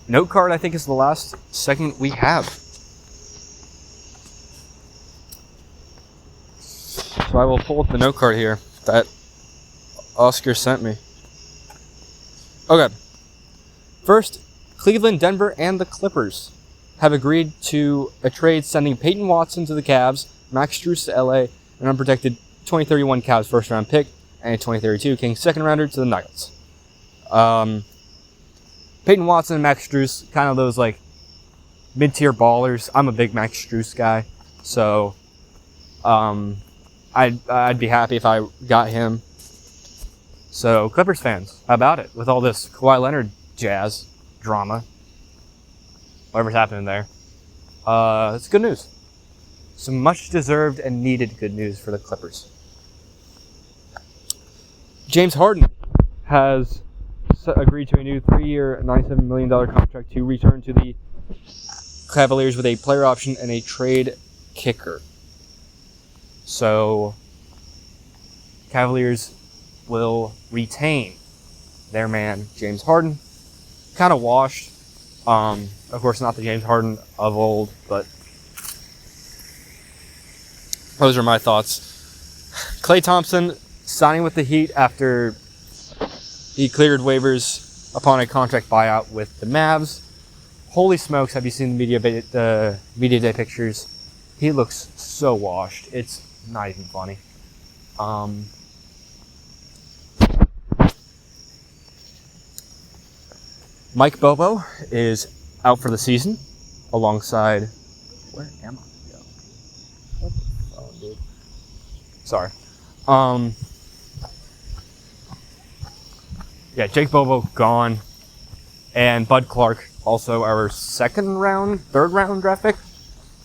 Note card, I think, is the last segment we have. So I will pull up the note card here that Oscar sent me. Okay. First, Cleveland, Denver, and the Clippers have agreed to a trade sending Peyton Watson to the Cavs, Max Strus to LA, an unprotected 2031 Cavs first-round pick, and a 2032 Kings second-rounder to the Nuggets. Peyton Watson and Max Strus, kind of those like mid-tier ballers. I'm a big Max Strus guy, so I'd be happy if I got him. So Clippers fans, how about it? With all this Kawhi Leonard jazz drama, whatever's happening there, it's good news. Some much-deserved and needed good news for the Clippers. James Harden has agreed to a new 3-year, $97 million contract to return to the Cavaliers with a player option and a trade kicker. So, Cavaliers will retain their man, James Harden. Kind of washed. Of course, not the James Harden of old, but those are my thoughts. Klay Thompson signing with the Heat after he cleared waivers upon a contract buyout with the Mavs. Holy smokes, have you seen the media day pictures? He looks so washed. It's not even funny. Mike Bobo is out for the season alongside... Where am I? What the phone, dude? Sorry. Yeah, Jake Bobo gone. And Bud Clark, also our third round draft pick,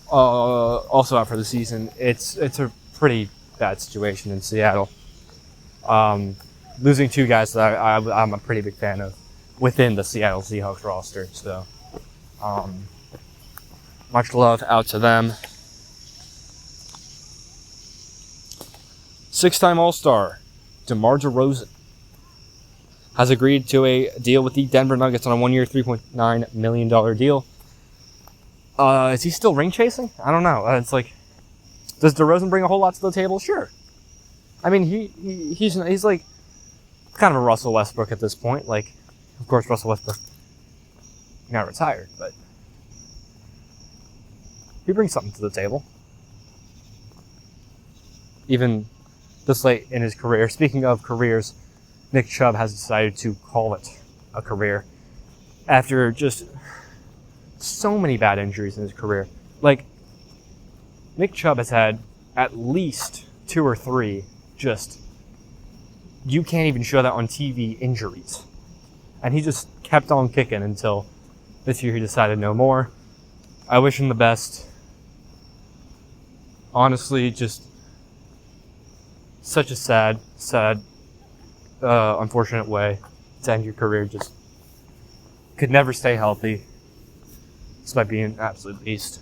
also out for the season. It's a pretty bad situation in Seattle. Losing 2 guys that I'm a pretty big fan of within the Seattle Seahawks roster. So, much love out to them. 6-time All-Star, DeMar DeRozan, has agreed to a deal with the Denver Nuggets on a 1-year, $3.9 million deal. Is he still ring chasing? I don't know. It's like, does DeRozan bring a whole lot to the table? Sure. I mean, he's like kind of a Russell Westbrook at this point. Like, of course, Russell Westbrook now retired, but he brings something to the table. Even this late in his career. Speaking of careers, Nick Chubb has decided to call it a career after just so many bad injuries in his career. Like, Nick Chubb has had at least 2 or 3 just, you can't even show that on TV, injuries. And he just kept on kicking until this year he decided no more. I wish him the best. Honestly, just such a sad, unfortunate way to end your career. Just could never stay healthy despite being an absolute beast.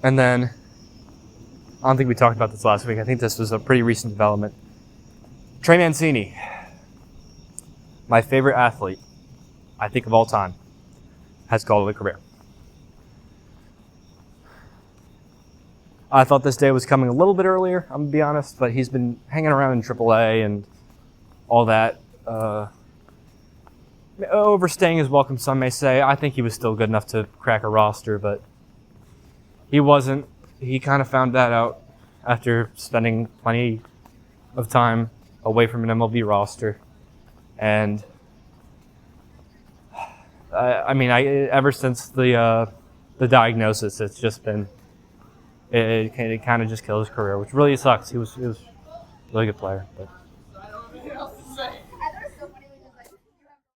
And then, I don't think we talked about this last week. I think this was a pretty recent development. Trey Mancini, my favorite athlete, I think of all time, has called it a career. I thought this day was coming a little bit earlier, I'm going to be honest, but he's been hanging around in AAA and all that. Overstaying his welcome, some may say. I think he was still good enough to crack a roster, but he wasn't. He kind of found that out after spending plenty of time away from an MLB roster. And ever since the diagnosis, it's just been, it kind of just killed his career, which really sucks. He was a really good player, but